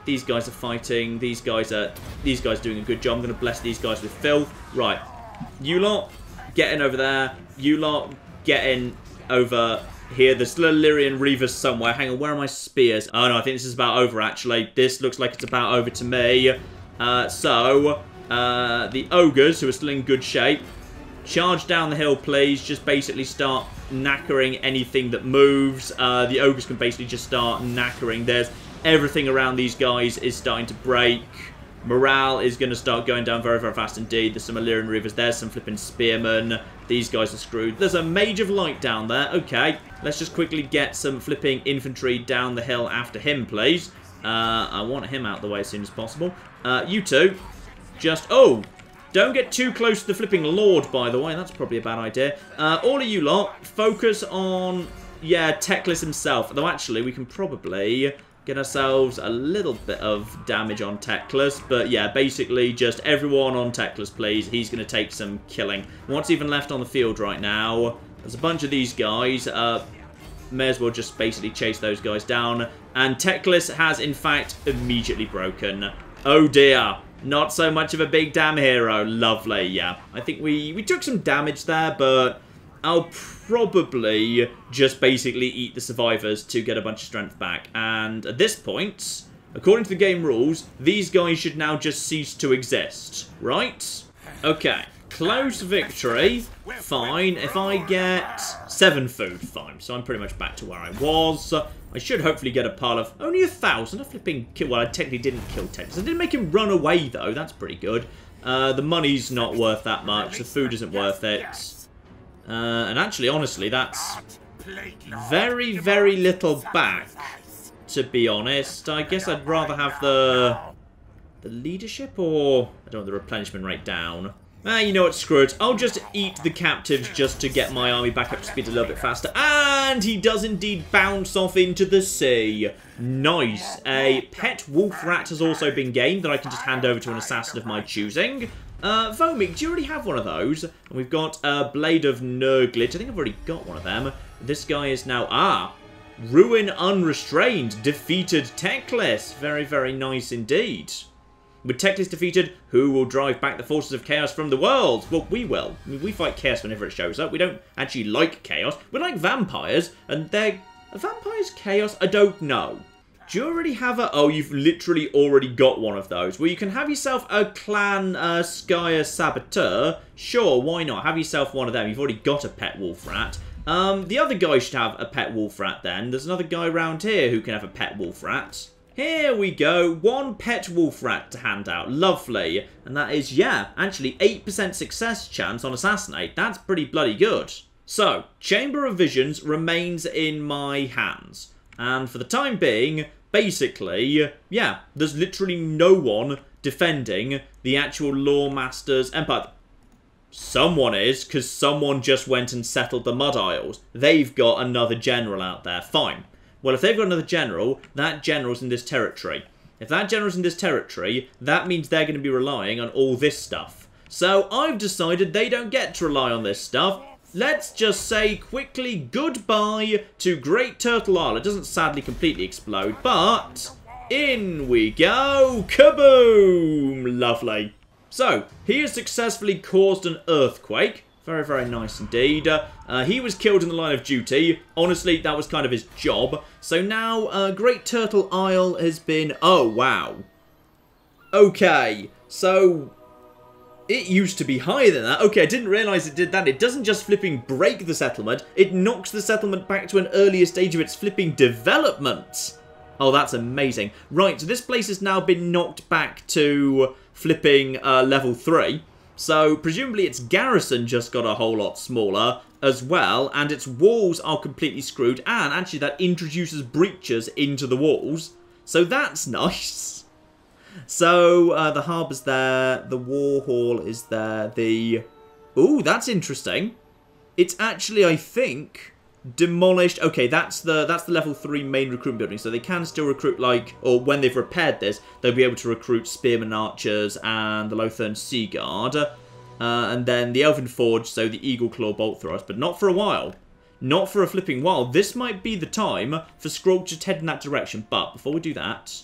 These guys are fighting. These guys are doing a good job. I'm going to bless these guys with filth. Right. You lot getting over there. You lot getting over here. There's still Illyrian Reavers somewhere. Hang on, where are my spears? Oh no, I think this is about over actually. This looks like it's about over to me. The ogres, who are still in good shape, charge down the hill, please. Just basically start knackering anything that moves. The ogres can basically just start knackering. There's everything around these guys is starting to break. Morale is going to start going down very, very fast indeed. There's some Illyrian Reavers. There's some flipping spearmen. These guys are screwed. There's a Mage of Light down there. Okay, let's just quickly get some flipping infantry down the hill after him, please. I want him out the way as soon as possible. You two, just... Oh! Don't get too close to the flipping Lord, by the way. That's probably a bad idea. All of you lot, focus on, yeah, Teclis himself. Though, actually, we can probably get ourselves a little bit of damage on Teclis. But, yeah, basically, just everyone on Teclis, please. He's going to take some killing. What's even left on the field right now? There's a bunch of these guys. May as well just basically chase those guys down. And Teclis has, in fact, immediately broken. Oh, dear. Not so much of a big damn hero. Lovely, yeah. I think we took some damage there, but I'll probably just basically eat the survivors to get a bunch of strength back. And at this point, according to the game rules, these guys should now just cease to exist, right? Okay, close victory. Fine. If I get 7 food, fine. So I'm pretty much back to where I was. I should hopefully get a pile of... Only 1,000. I flipping kill... Well, I technically didn't kill Teclis. I didn't make him run away, though. That's pretty good. The money's not worth that much. The food isn't worth it. And actually, honestly, that's very, very little back, to be honest. I guess I'd rather have the leadership, or... I don't want the replenishment rate down. You know what, screw it. I'll just eat the captives just to get my army back up to speed a little bit faster. And he does indeed bounce off into the sea. Nice. A pet wolf rat has also been gained that I can just hand over to an assassin of my choosing. Vomik, do you already have one of those? And we've got a Blade of Nurglid. I think I've already got one of them. This guy is now... Ruin Unrestrained. Defeated Teclis. Very, very nice indeed. With Teclis defeated, who will drive back the forces of chaos from the world? Well, we will. I mean, we fight chaos whenever it shows up. We don't actually like chaos. We like vampires, and they're... Are vampires chaos? I don't know. Do you already have a... Oh, you've literally already got one of those. Well, you can have yourself a Clan Skyer Saboteur. Sure, why not? Have yourself one of them. You've already got a pet wolf rat. The other guy should have a pet wolf rat then. There's another guy around here who can have a pet wolf rat. Here we go, 1 pet wolf rat to hand out. Lovely. And that is, yeah, actually 8% success chance on Assassinate. That's pretty bloody good. So, Chamber of Visions remains in my hands. And for the time being, basically, yeah, there's literally no one defending the actual Loremasters Empire. Someone is, because someone just went and settled the Mud Isles. They've got another general out there. Fine. Well, if they've got another general, that general's in this territory. If that general's in this territory, that means they're going to be relying on all this stuff. So I've decided they don't get to rely on this stuff. Let's just say quickly goodbye to Great Turtle Isle. It doesn't sadly completely explode, but in we go. Kaboom! Lovely. So, he has successfully caused an earthquake. Very, very nice indeed. He was killed in the line of duty. Honestly, that was kind of his job. So now, Great Turtle Isle has been... Oh, wow. Okay, so... It used to be higher than that. Okay, I didn't realise it did that. It doesn't just flipping break the settlement. It knocks the settlement back to an earlier stage of its flipping development. Oh, that's amazing. Right, so this place has now been knocked back to flipping level 3. So, presumably its garrison just got a whole lot smaller as well. And its walls are completely screwed. And actually that introduces breaches into the walls. So that's nice. So, the harbour's there. The war hall is there. Ooh, that's interesting. It's actually, I think... demolished. Okay, that's the level 3 main recruitment building, so they can still recruit, like, or when they've repaired this, they'll be able to recruit spearmen, archers, and the Lothern Sea Guard, and then the Elven Forge, so the Eagle Claw bolt throwers, but not for a while. Not for a flipping while. This might be the time for Skrolk to head in that direction, but before we do that,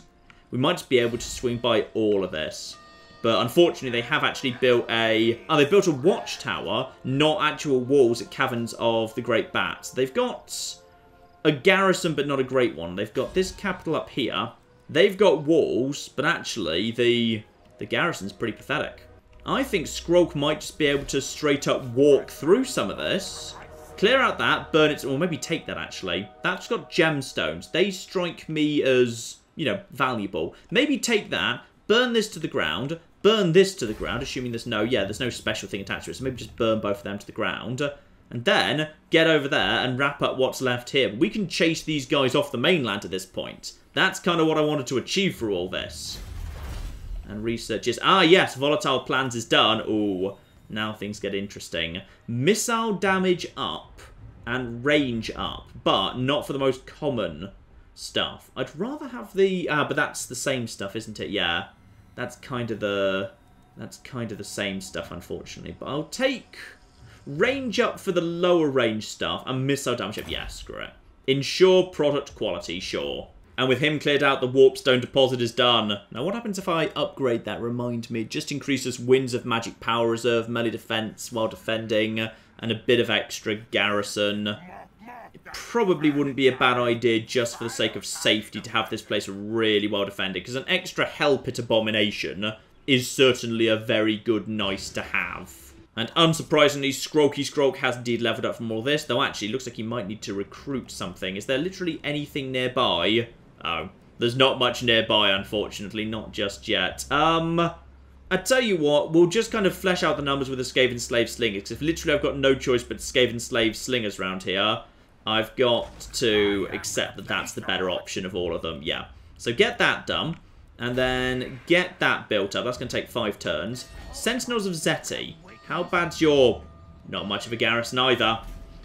we might just be able to swing by all of this. But unfortunately, they have actually built a... Oh, they built a watchtower, not actual walls at Caverns of the Great Bats. They've got a garrison, but not a great one. They've got this capital up here. They've got walls, but actually, the garrison's pretty pathetic. I think Skrolk might just be able to straight up walk through some of this. Clear out that, burn it, or maybe take that, actually. That's got gemstones. They strike me as, you know, valuable. Maybe take that, burn this to the ground... Burn this to the ground, assuming there's no special thing attached to it. So maybe just burn both of them to the ground. And then get over there and wrap up what's left here. But we can chase these guys off the mainland at this point. That's kind of what I wanted to achieve through all this. And research is... Ah, yes, volatile plans is done. Ooh, now things get interesting. Missile damage up and range up, but not for the most common stuff. I'd rather have the... but that's the same stuff, isn't it? Yeah. That's kind of the same stuff, unfortunately. But I'll take range up for the lower range stuff and missile damage up. Yeah, screw it. Ensure product quality, sure. And with him cleared out, the warpstone deposit is done. Now, what happens if I upgrade that? Remind me. It just increases Winds of Magic Power Reserve, melee defense while defending, and a bit of extra garrison. It probably wouldn't be a bad idea just for the sake of safety to have this place really well defended, because an extra Hell Pit Abomination is certainly a very good nice to have. And unsurprisingly, Skrolk has indeed leveled up from all this, though actually looks like he might need to recruit something. Is there literally anything nearby? Oh, there's not much nearby, unfortunately, not just yet. I tell you what, we'll just kind of flesh out the numbers with the Skaven Slave Slingers, because if literally I've got no choice but Skaven Slave Slingers around here, I've got to accept that that's the better option of all of them. Yeah. So get that done. And then get that built up. That's going to take 5 turns. Sentinels of Zeti. How bad's your... Not much of a garrison either.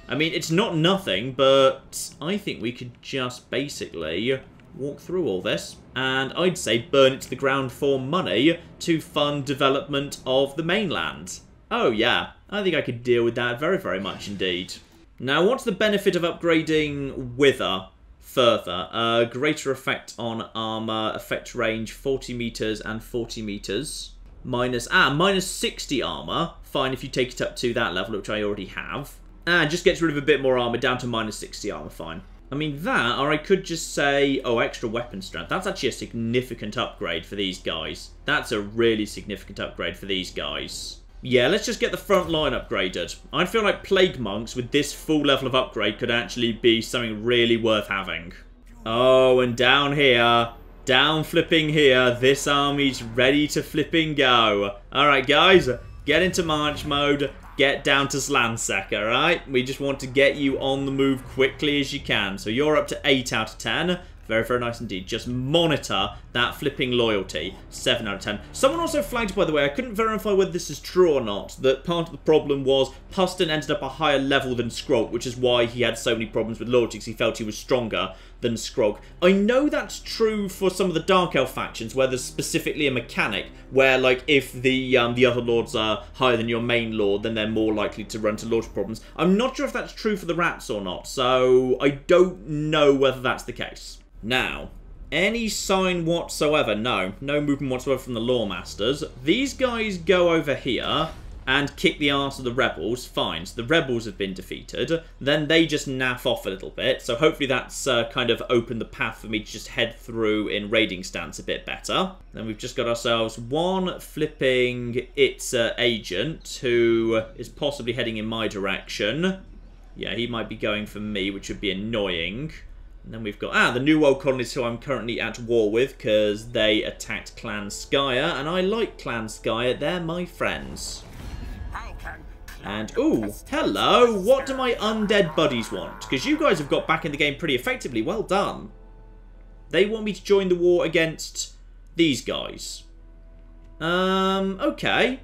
I mean, it's not nothing, but I think we could just basically walk through all this. And I'd say burn it to the ground for money to fund development of the mainland. Oh, yeah. I think I could deal with that very, very much indeed. Now, what's the benefit of upgrading Wither further? Greater effect on armor, effect range 40 meters and 40 meters. Minus 60 armor. Fine if you take it up to that level, which I already have. And just gets rid of a bit more armor down to minus 60 armor, fine. I mean that, or I could just say, oh, extra weapon strength. That's actually a significant upgrade for these guys. That's a really significant upgrade for these guys. Yeah, let's just get the front line upgraded. I feel like Plague Monks with this full level of upgrade could actually be something really worth having. Oh, and down here, down flipping here, this army's ready to flipping go. Alright guys, get into march mode, get down to Slansec, alright? We just want to get you on the move quickly as you can. So you're up to 8 out of 10. Very, very nice indeed. Just monitor that flipping loyalty. 7 out of 10. Someone also flagged, by the way, I couldn't verify whether this is true or not, that part of the problem was Puston ended up a higher level than Skrolk, which is why he had so many problems with loyalty, because he felt he was stronger than Skrolk. I know that's true for some of the Dark Elf factions, where there's specifically a mechanic, where, like, if the other lords are higher than your main lord, then they're more likely to run to loyalty problems. I'm not sure if that's true for the rats or not, so I don't know whether that's the case. Now, any sign whatsoever, no movement whatsoever from the Loremasters. These guys go over here, and kick the arse of the rebels. Fine, so the rebels have been defeated. Then they just naff off a little bit. So hopefully that's kind of opened the path for me to just head through in raiding stance a bit better. Then we've just got ourselves one flipping agent who is possibly heading in my direction. Yeah, he might be going for me, which would be annoying. And then we've got, the New World colonists who I'm currently at war with because they attacked Clan Skya, and I like Clan Skya, they're my friends. And, ooh, hello, what do my undead buddies want? Because you guys have got back in the game pretty effectively, well done. They want me to join the war against these guys. Okay.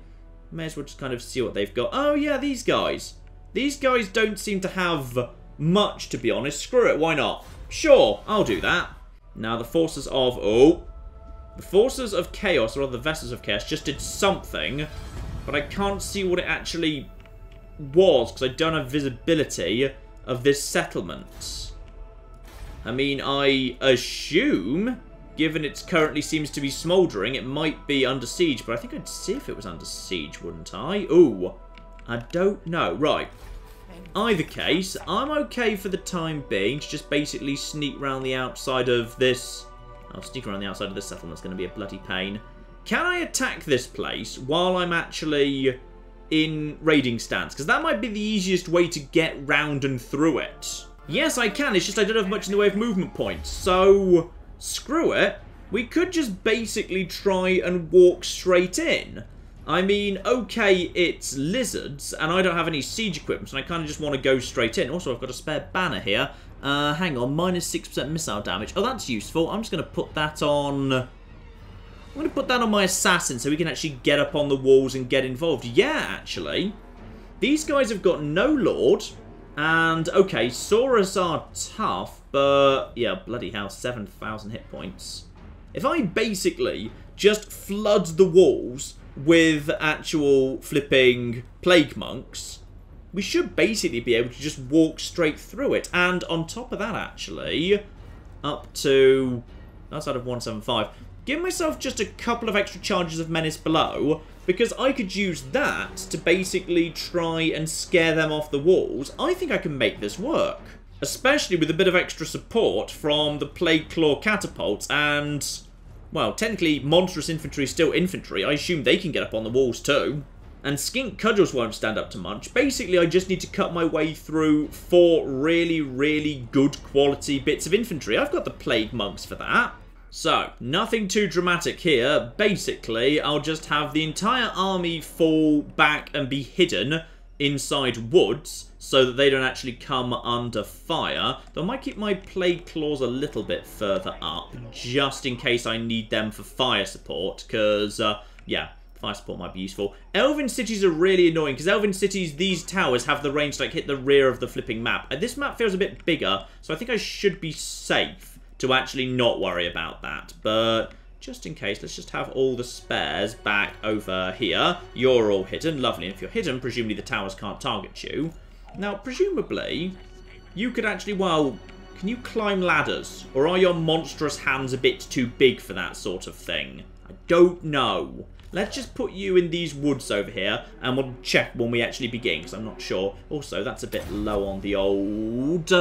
May as well just kind of see what they've got. Oh, yeah, these guys. These guys don't seem to have much, to be honest. Screw it, why not? Sure, I'll do that. Now, the forces of... Oh. The forces of Chaos, or rather the Vessels of Chaos, just did something. But I can't see what it actually was, because I don't have visibility of this settlement. I mean, I assume, given it currently seems to be smouldering, it might be under siege. But I think I'd see if it was under siege, wouldn't I? Ooh, I don't know. Right. Either case, I'm okay for the time being to just basically sneak around the outside of this... I'll sneak around the outside of this settlement. It's going to be a bloody pain. Can I attack this place while I'm actually in raiding stance? Because that might be the easiest way to get round and through it. Yes, I can. It's just I don't have much in the way of movement points. So, screw it. We could just basically try and walk straight in. I mean, okay, it's lizards, and I don't have any siege equipment, and I kind of just want to go straight in. Also, I've got a spare banner here. Hang on, minus 6% missile damage. Oh, that's useful. I'm just going to put that on... I'm going to put that on my assassin so we can actually get up on the walls and get involved. Yeah, actually. These guys have got no lord. And, okay, Saurus are tough, but... Yeah, bloody hell, 7,000 hit points. If I basically just flood the walls with actual flipping plague monks, we should basically be able to just walk straight through it. And on top of that, actually, up to... That's out of 175. Give myself just a couple of extra charges of Menace below, because I could use that to basically try and scare them off the walls. I think I can make this work. Especially with a bit of extra support from the Plague Claw catapults and... Well, technically, monstrous infantry is still infantry. I assume they can get up on the walls too. And skink cudgels won't stand up to much. Basically, I just need to cut my way through 4 really, really good quality bits of infantry. I've got the plague monks for that. So, nothing too dramatic here. Basically, I'll just have the entire army fall back and be hidden inside woods so that they don't actually come under fire. Though I might keep my plague claws a little bit further up just in case I need them for fire support because, yeah, fire support might be useful. Elven cities are really annoying because Elven cities, these towers have the range to like hit the rear of the flipping map. And this map feels a bit bigger, so I think I should be safe to actually not worry about that. But just in case, let's just have all the spares back over here. You're all hidden. Lovely. And if you're hidden, presumably the towers can't target you. Now, presumably, you could actually, well, can you climb ladders? Or are your monstrous hands a bit too big for that sort of thing? I don't know. Let's just put you in these woods over here, and we'll check when we actually begin, because I'm not sure. Also, that's a bit low on the old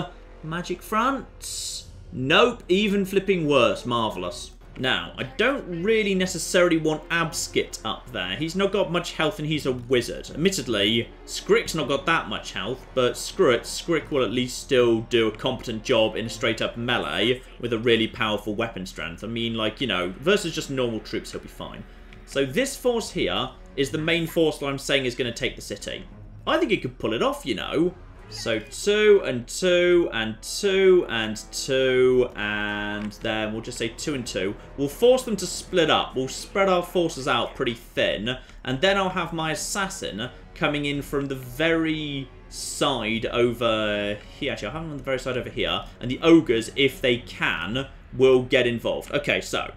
magic front. Nope, even flipping worse. Marvellous. Now, I don't really necessarily want Abskit up there. He's not got much health and he's a wizard. Admittedly, Skrick's not got that much health, but screw it, Skrick will at least still do a competent job in straight up melee with a really powerful weapon strength. I mean, like, you know, versus just normal troops, he'll be fine. So this force here is the main force that I'm saying is going to take the city. I think it could pull it off, you know. So 2 and 2 and 2 and 2 and then we'll just say 2 and 2. We'll force them to split up. We'll spread our forces out pretty thin and then I'll have my assassin coming in from the very side over here. Actually, I'll have him on the very side over here and the ogres, if they can, will get involved. Okay, so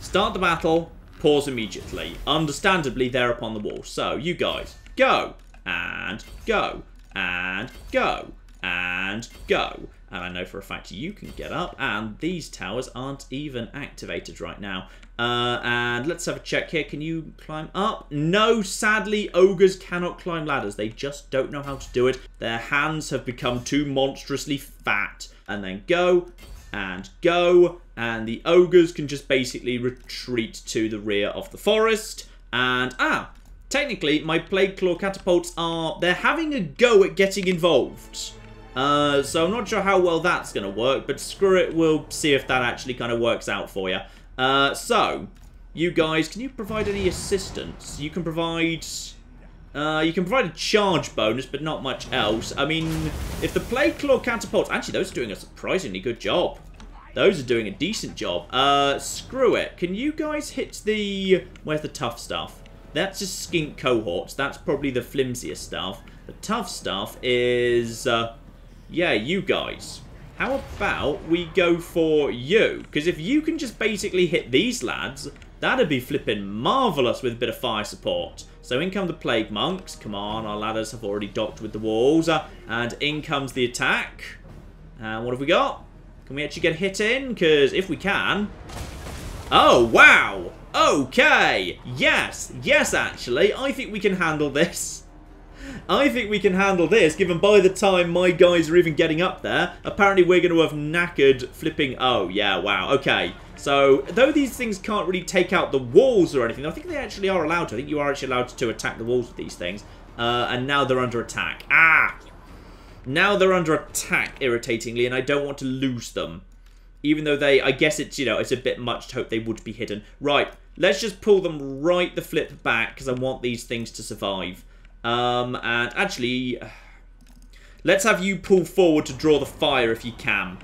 start the battle, pause immediately. Understandably, they're upon the wall. So you guys, go and go. And go, and go, And I know for a fact you can get up, and these towers aren't even activated right now. And let's have a check here. Can you climb up? No, sadly, ogres cannot climb ladders. They just don't know how to do it. Their hands have become too monstrously fat. And then go, and the ogres can just basically retreat to the rear of the forest. And, technically, my Plague Claw catapults they're having a go at getting involved. So I'm not sure how well that's going to work, but screw it, we'll see if that actually kind of works out for you. So, you guys, can you provide any assistance? You can provide a charge bonus, but not much else. I mean, if the Plague Claw catapults, actually those are doing a surprisingly good job. Those are doing a decent job. Screw it. Can you guys hit where's the tough stuff? That's just skink cohorts. That's probably the flimsiest stuff. The tough stuff is, yeah, you guys. How about we go for you? Because if you can just basically hit these lads, that'd be flipping marvellous with a bit of fire support. So in come the Plague Monks. Come on, our ladders have already docked with the walls. And in comes the attack. And what have we got? Can we actually get hit in? Because if we can... Oh, wow! Okay! Yes, actually. I think we can handle this. I think we can handle this, given by the time my guys are even getting up there, apparently we're going to have knackered flipping... Oh, yeah, wow, okay. So, though these things can't really take out the walls or anything, I think they actually are allowed to. I think you are actually allowed to attack the walls with these things. And now they're under attack. Now they're under attack, irritatingly, and I don't want to lose them. Even though I guess it's, it's a bit much to hope they would be hidden. Right, let's just pull them right the flip back, because I want these things to survive. And actually, let's have you pull forward to draw the fire if you can.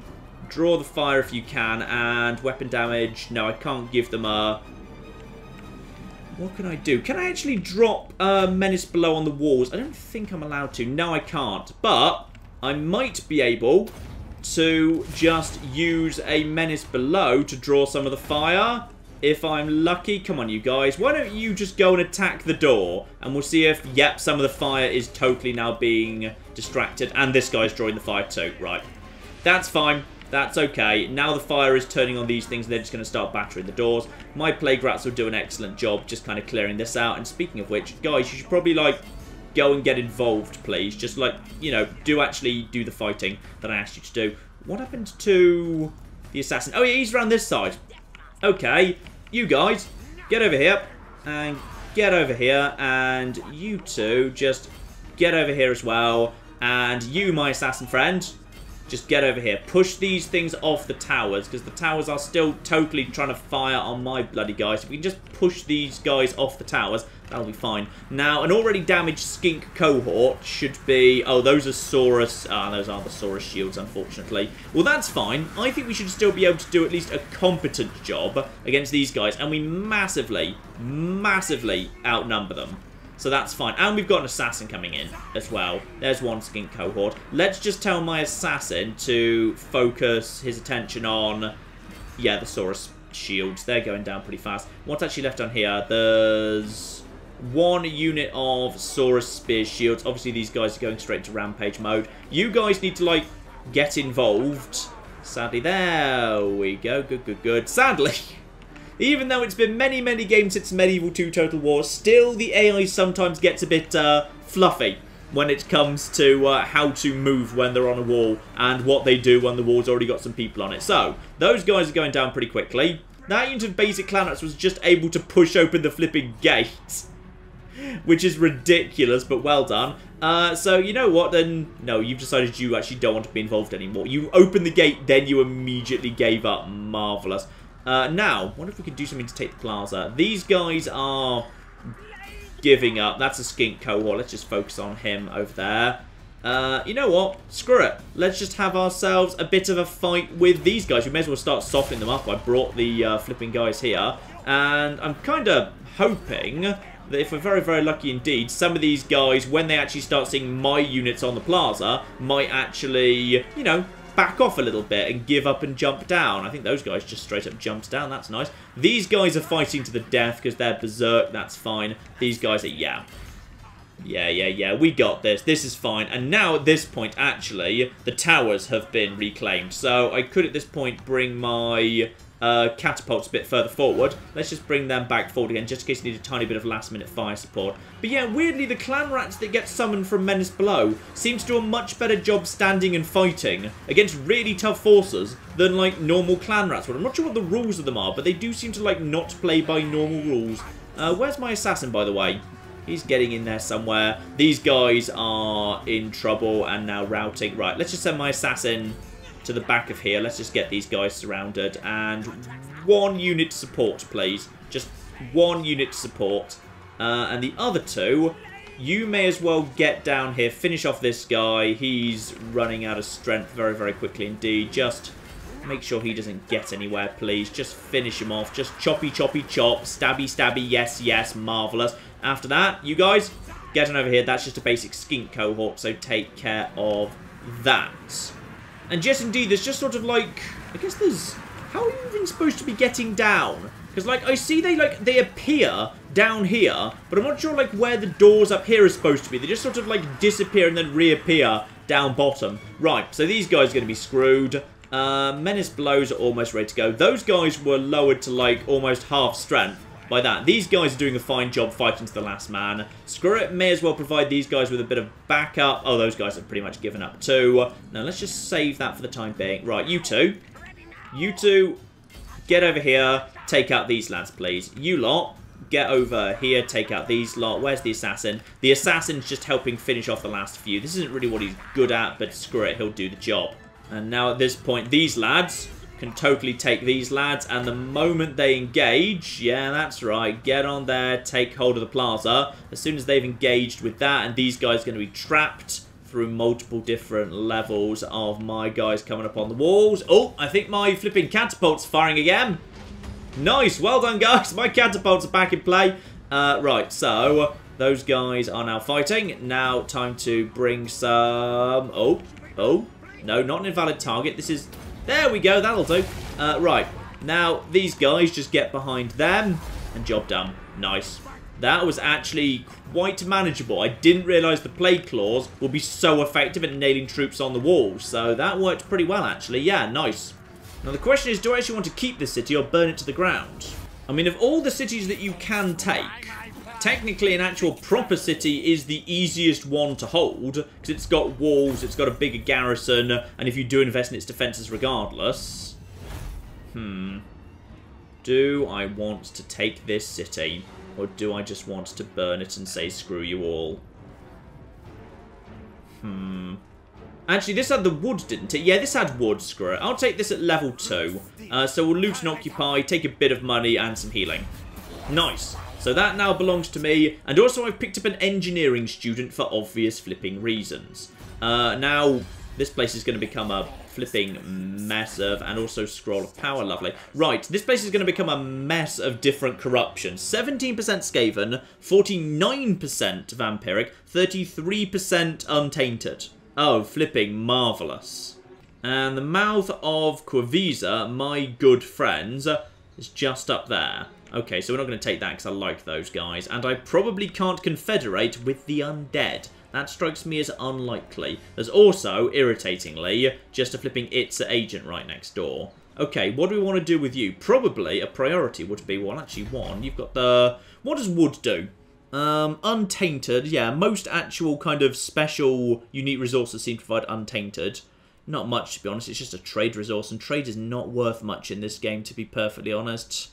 Draw the fire if you can, and weapon damage. No, I can't give them a... What can I do? Can I actually drop Menace Below on the walls? I don't think I'm allowed to. No, I can't. But I might be able to just use a Menace Below to draw some of the fire. If I'm lucky. Come on, you guys. Why don't you just go and attack the door? And we'll see if, yep, some of the fire is totally now being distracted. And this guy's drawing the fire too. Right. That's fine. That's okay. Now the fire is turning on these things. They're just going to start battering the doors. My Plague Rats will do an excellent job just kind of clearing this out. And speaking of which, guys, you should probably, go and get involved, please. Just, do actually do the fighting that I asked you to do. What happened to the assassin? Oh, yeah, he's around this side. Okay, you guys, get over here, and get over here, and you two just get over here as well, and you, my assassin friend, just get over here. Push these things off the towers, because the towers are still totally trying to fire on my bloody guys. If we can just push these guys off the towers, that'll be fine. Now, an already damaged skink cohort should be... Oh, those are Saurus... those are the Saurus shields, unfortunately. Well, that's fine. I think we should still be able to do at least a competent job against these guys. And we massively, massively outnumber them. So that's fine. And we've got an assassin coming in as well. There's one skink cohort. Let's just tell my assassin to focus his attention on... Yeah, the Saurus shields. They're going down pretty fast. What's actually left on here? There's... one unit of Saurus Spear Shields. Obviously, these guys are going straight into Rampage mode. You guys need to, get involved. Sadly, there we go. Good. Sadly, even though it's been many, many games since Medieval 2 Total War, still the AI sometimes gets a bit fluffy when it comes to how to move when they're on a wall and what they do when the wall's already got some people on it. So, those guys are going down pretty quickly. That unit of basic Clanats was just able to push open the flipping gate. Which is ridiculous, but well done. So, you know what, then... No, you've decided you actually don't want to be involved anymore. You opened the gate, then you immediately gave up. Marvellous. Now, what if we could do something to take the plaza? These guys are giving up. That's a skink cohort. Let's just focus on him over there. You know what? Screw it. Let's just have ourselves a bit of a fight with these guys. We may as well start softening them up. I brought the flipping guys here. And I'm kind of hoping... that if we're very, very lucky indeed, some of these guys, when they actually start seeing my units on the plaza, might actually, back off a little bit and give up and jump down. I think those guys just straight up jumped down. That's nice. These guys are fighting to the death because they're berserk. That's fine. These guys are, yeah. Yeah, we got this. This is fine. And now at this point, actually, the towers have been reclaimed. So I could at this point bring my catapults a bit further forward. Let's just bring them back forward again, just in case you need a tiny bit of last-minute fire support. But yeah, weirdly, the clan rats that get summoned from Menace Below seem to do a much better job standing and fighting against really tough forces than, like, normal clan rats would. I'm not sure what the rules of them are, but they do seem to, like, not play by normal rules. Where's my assassin, by the way? He's getting in there somewhere. These guys are in trouble and now routing. Right, let's just send my assassin to the back of here. Let's just get these guys surrounded. And 1 unit support, please. Just 1 unit support. And the other 2, you may as well get down here. Finish off this guy. He's running out of strength very, very quickly indeed. Just make sure he doesn't get anywhere, please. Just finish him off. Just choppy, choppy, chop. Stabby, stabby. Yes, yes. Marvellous. After that, you guys, get on over here. That's just a basic skink cohort, so take care of that. And yes, indeed, there's just sort of like, I guess there's, how are you even supposed to be getting down? Because, like, I see they appear down here, but I'm not sure, like, where the doors up here are supposed to be. They just sort of, like, disappear and then reappear down bottom. Right, so these guys are going to be screwed. Menace Blows are almost ready to go. Those guys were lowered to, like, almost half strength by that. These guys are doing a fine job fighting to the last man. Skrolk may as well provide these guys with a bit of backup. Oh, those guys have pretty much given up too. Now, let's just save that for the time being. Right, you two, get over here. Take out these lads, please. You lot, get over here. Take out these lot. Where's the assassin? The assassin's just helping finish off the last few. This isn't really what he's good at, but screw it, he'll do the job. And now at this point, these lads can totally take these lads, and the moment they engage, yeah, that's right, get on there, take hold of the plaza. As soon as they've engaged with that, and these guys are going to be trapped through multiple different levels of my guys coming up on the walls. Oh, I think my flipping catapult's firing again. Nice, well done, guys. My catapults are back in play. Right, so those guys are now fighting. Now, time to bring some... Oh, no, not an invalid target. This is... There we go, that'll do. Right, now these guys just get behind them and job done. Nice. That was actually quite manageable. I didn't realise the plague claws would be so effective at nailing troops on the walls, so that worked pretty well actually. Yeah, nice. Now the question is, do I actually want to keep this city or burn it to the ground? I mean, of all the cities that you can take, technically an actual proper city is the easiest one to hold, because it's got walls, it's got a bigger garrison, and if you do invest in its defences regardless. Do I want to take this city, or do I just want to burn it and say screw you all? Actually, this had the wood, didn't it? Yeah, this had wood, screw it. I'll take this at level 2. So we'll loot and occupy, take a bit of money and some healing. Nice. So that now belongs to me, and also I've picked up an engineering student for obvious flipping reasons. Now, this place is going to become a flipping mess of, and also scroll of power, lovely. Right, this place is going to become a mess of different corruption. 17% Skaven, 49% Vampiric, 33% Untainted. Oh, flipping marvellous. And the mouth of Quaviza, my good friends, is just up there. Okay, so we're not going to take that because I like those guys. And I probably can't confederate with the undead. That strikes me as unlikely. There's also, irritatingly, just a flipping Itza agent right next door. Okay, what do we want to do with you? Probably a priority would be, well, actually one. You've got the... What does wood do? Untainted, yeah. Most actual kind of special unique resources seem to provide untainted. Not much, to be honest. It's just a trade resource, and trade is not worth much in this game, to be perfectly honest.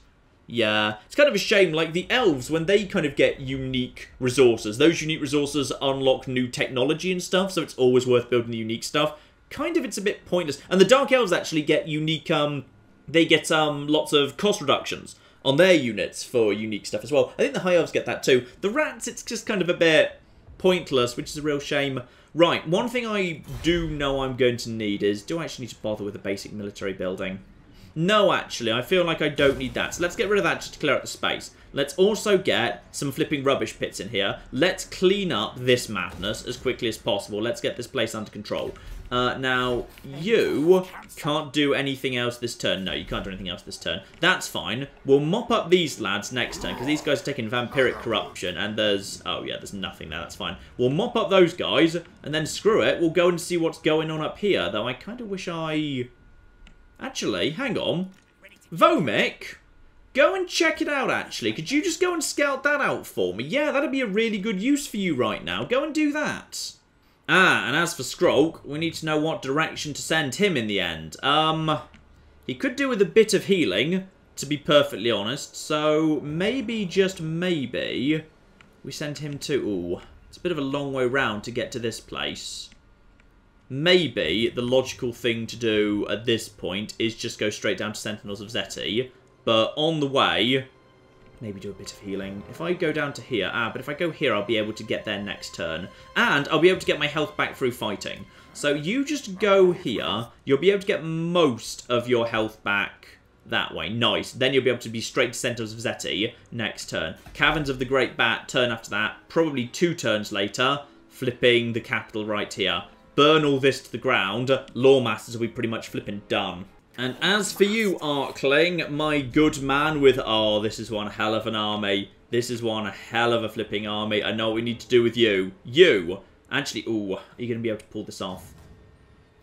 Yeah, it's kind of a shame, like the elves, when they kind of get unique resources, those unique resources unlock new technology and stuff, so it's always worth building the unique stuff. Kind of, it's a bit pointless. And the dark elves actually get unique, they get lots of cost reductions on their units for unique stuff as well. I think the high elves get that too. The rats, it's just kind of a bit pointless, which is a real shame. Right, one thing I do know I'm going to need is, do I actually need to bother with a basic military building? No, actually, I feel like I don't need that. So let's get rid of that just to clear up the space. Let's also get some flipping rubbish pits in here. Let's clean up this madness as quickly as possible. Let's get this place under control. Now, you can't do anything else this turn. No, you can't do anything else this turn. That's fine. We'll mop up these lads next turn, because these guys are taking vampiric corruption, and there's... Oh, yeah, there's nothing there. That's fine. We'll mop up those guys, and then screw it. We'll go and see what's going on up here, though I kind of wish I... Actually, hang on. Vomik, go and check it out, actually. Could you just go and scout that out for me? Yeah, that'd be a really good use for you right now. Go and do that. Ah, and as for Skrolk, we need to know what direction to send him in the end. He could do with a bit of healing, to be perfectly honest. So, maybe, just maybe, we send him to... Ooh, it's a bit of a long way round to get to this place. Maybe the logical thing to do at this point is just go straight down to Sentinels of Zeti. But on the way... Maybe do a bit of healing. If I go down to here... but if I go here, I'll be able to get there next turn. And I'll be able to get my health back through fighting. So you just go here. You'll be able to get most of your health back that way. Nice. Then you'll be able to be straight to Sentinels of Zeti next turn. Caverns of the Great Bat, turn after that. Probably 2 turns later. Flipping the capital right here. Burn all this to the ground. Loremasters will be pretty much flipping done. And as for you, Arkling, my good man with... Oh, this is one hell of an army. This is one hell of a flipping army. I know what we need to do with you. You. Actually, ooh, are you going to be able to pull this off?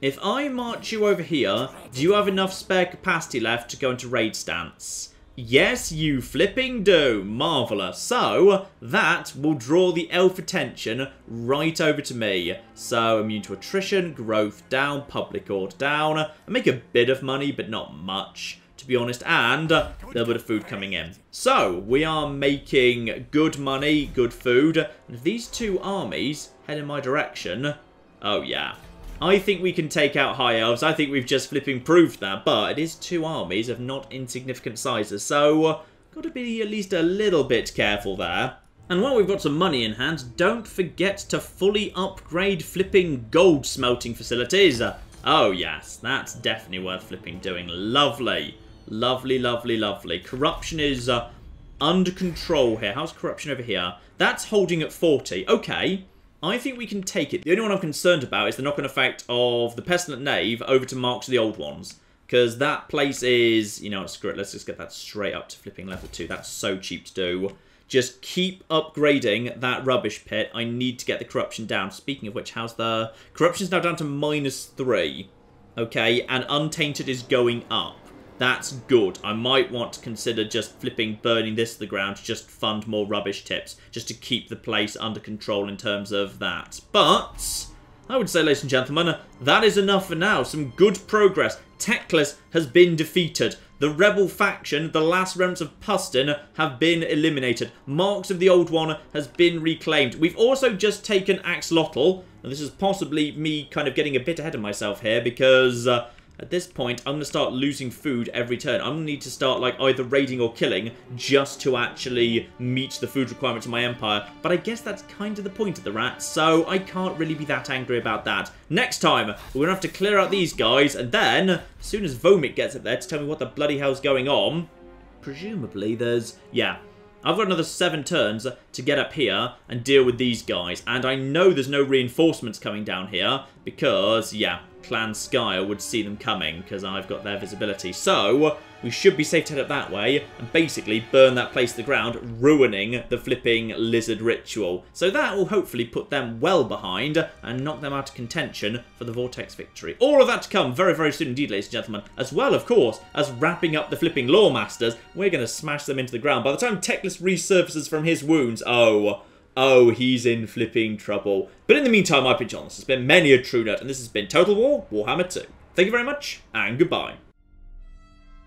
If I march you over here, do you have enough spare capacity left to go into raid stance? Yes, you flipping do. Marvellous. So, that will draw the elf attention right over to me. So, immune to attrition, growth down, public order down. I make a bit of money, but not much, to be honest. And a little bit of food coming in. So, we are making good money, good food. And if these 2 armies head in my direction... Oh, yeah. I think we can take out High Elves. I think we've just flipping proved that. But it is 2 armies of not insignificant sizes. So, got to be at least a little bit careful there. And while we've got some money in hand, don't forget to fully upgrade flipping gold smelting facilities. Oh, yes. That's definitely worth flipping doing. Lovely. Lovely, lovely, lovely. Corruption is under control here. How's corruption over here? That's holding at 40. Okay. I think we can take it. The only one I'm concerned about is the knock-on effect of the Pestilent Knave over to Marks of the Old Ones. Because that place is... You know what, screw it. Let's just get that straight up to flipping level 2. That's so cheap to do. Just keep upgrading that rubbish pit. I need to get the corruption down. Speaking of which, how's the... Corruption's now down to -3. Okay, and Untainted is going up. That's good. I might want to consider just flipping burning this to the ground to just fund more rubbish tips, just to keep the place under control in terms of that. But I would say, ladies and gentlemen, that is enough for now. Some good progress. Teclis has been defeated. The rebel faction, the last remnants of Pustin, have been eliminated. Marks of the Old One has been reclaimed. We've also just taken Axolotl. And this is possibly me kind of getting a bit ahead of myself here because... At this point, I'm going to start losing food every turn. I'm going to need to start, like, either raiding or killing just to actually meet the food requirements of my empire. But I guess that's kind of the point of the rats, so I can't really be that angry about that. Next time, we're going to have to clear out these guys, and then, as soon as Vomik gets up there to tell me what the bloody hell's going on, presumably there's... Yeah. I've got another 7 turns to get up here and deal with these guys. And I know there's no reinforcements coming down here because, yeah, Clan Skyer would see them coming because I've got their visibility. So, we should be safe to head up that way and basically burn that place to the ground, ruining the flipping lizard ritual. So that will hopefully put them well behind and knock them out of contention for the Vortex victory. All of that to come very, very soon indeed, ladies and gentlemen. As well, of course, as wrapping up the flipping Loremasters, we're going to smash them into the ground. By the time Teclis resurfaces from his wounds, oh, he's in flipping trouble. But in the meantime, I've been John. This has been many a true nerd, and this has been Total War Warhammer 2. Thank you very much, and goodbye.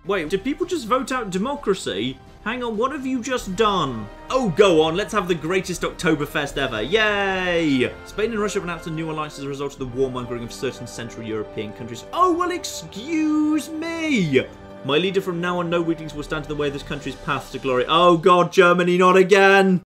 Wait, did people just vote out democracy? Hang on, what have you just done? Oh, go on, let's have the greatest Oktoberfest ever. Yay! Spain and Russia have announced a new alliance as a result of the warmongering of certain Central European countries. Oh, well, excuse me! My leader from now on, no weaklings will stand in the way of this country's path to glory. Oh, God, Germany, not again!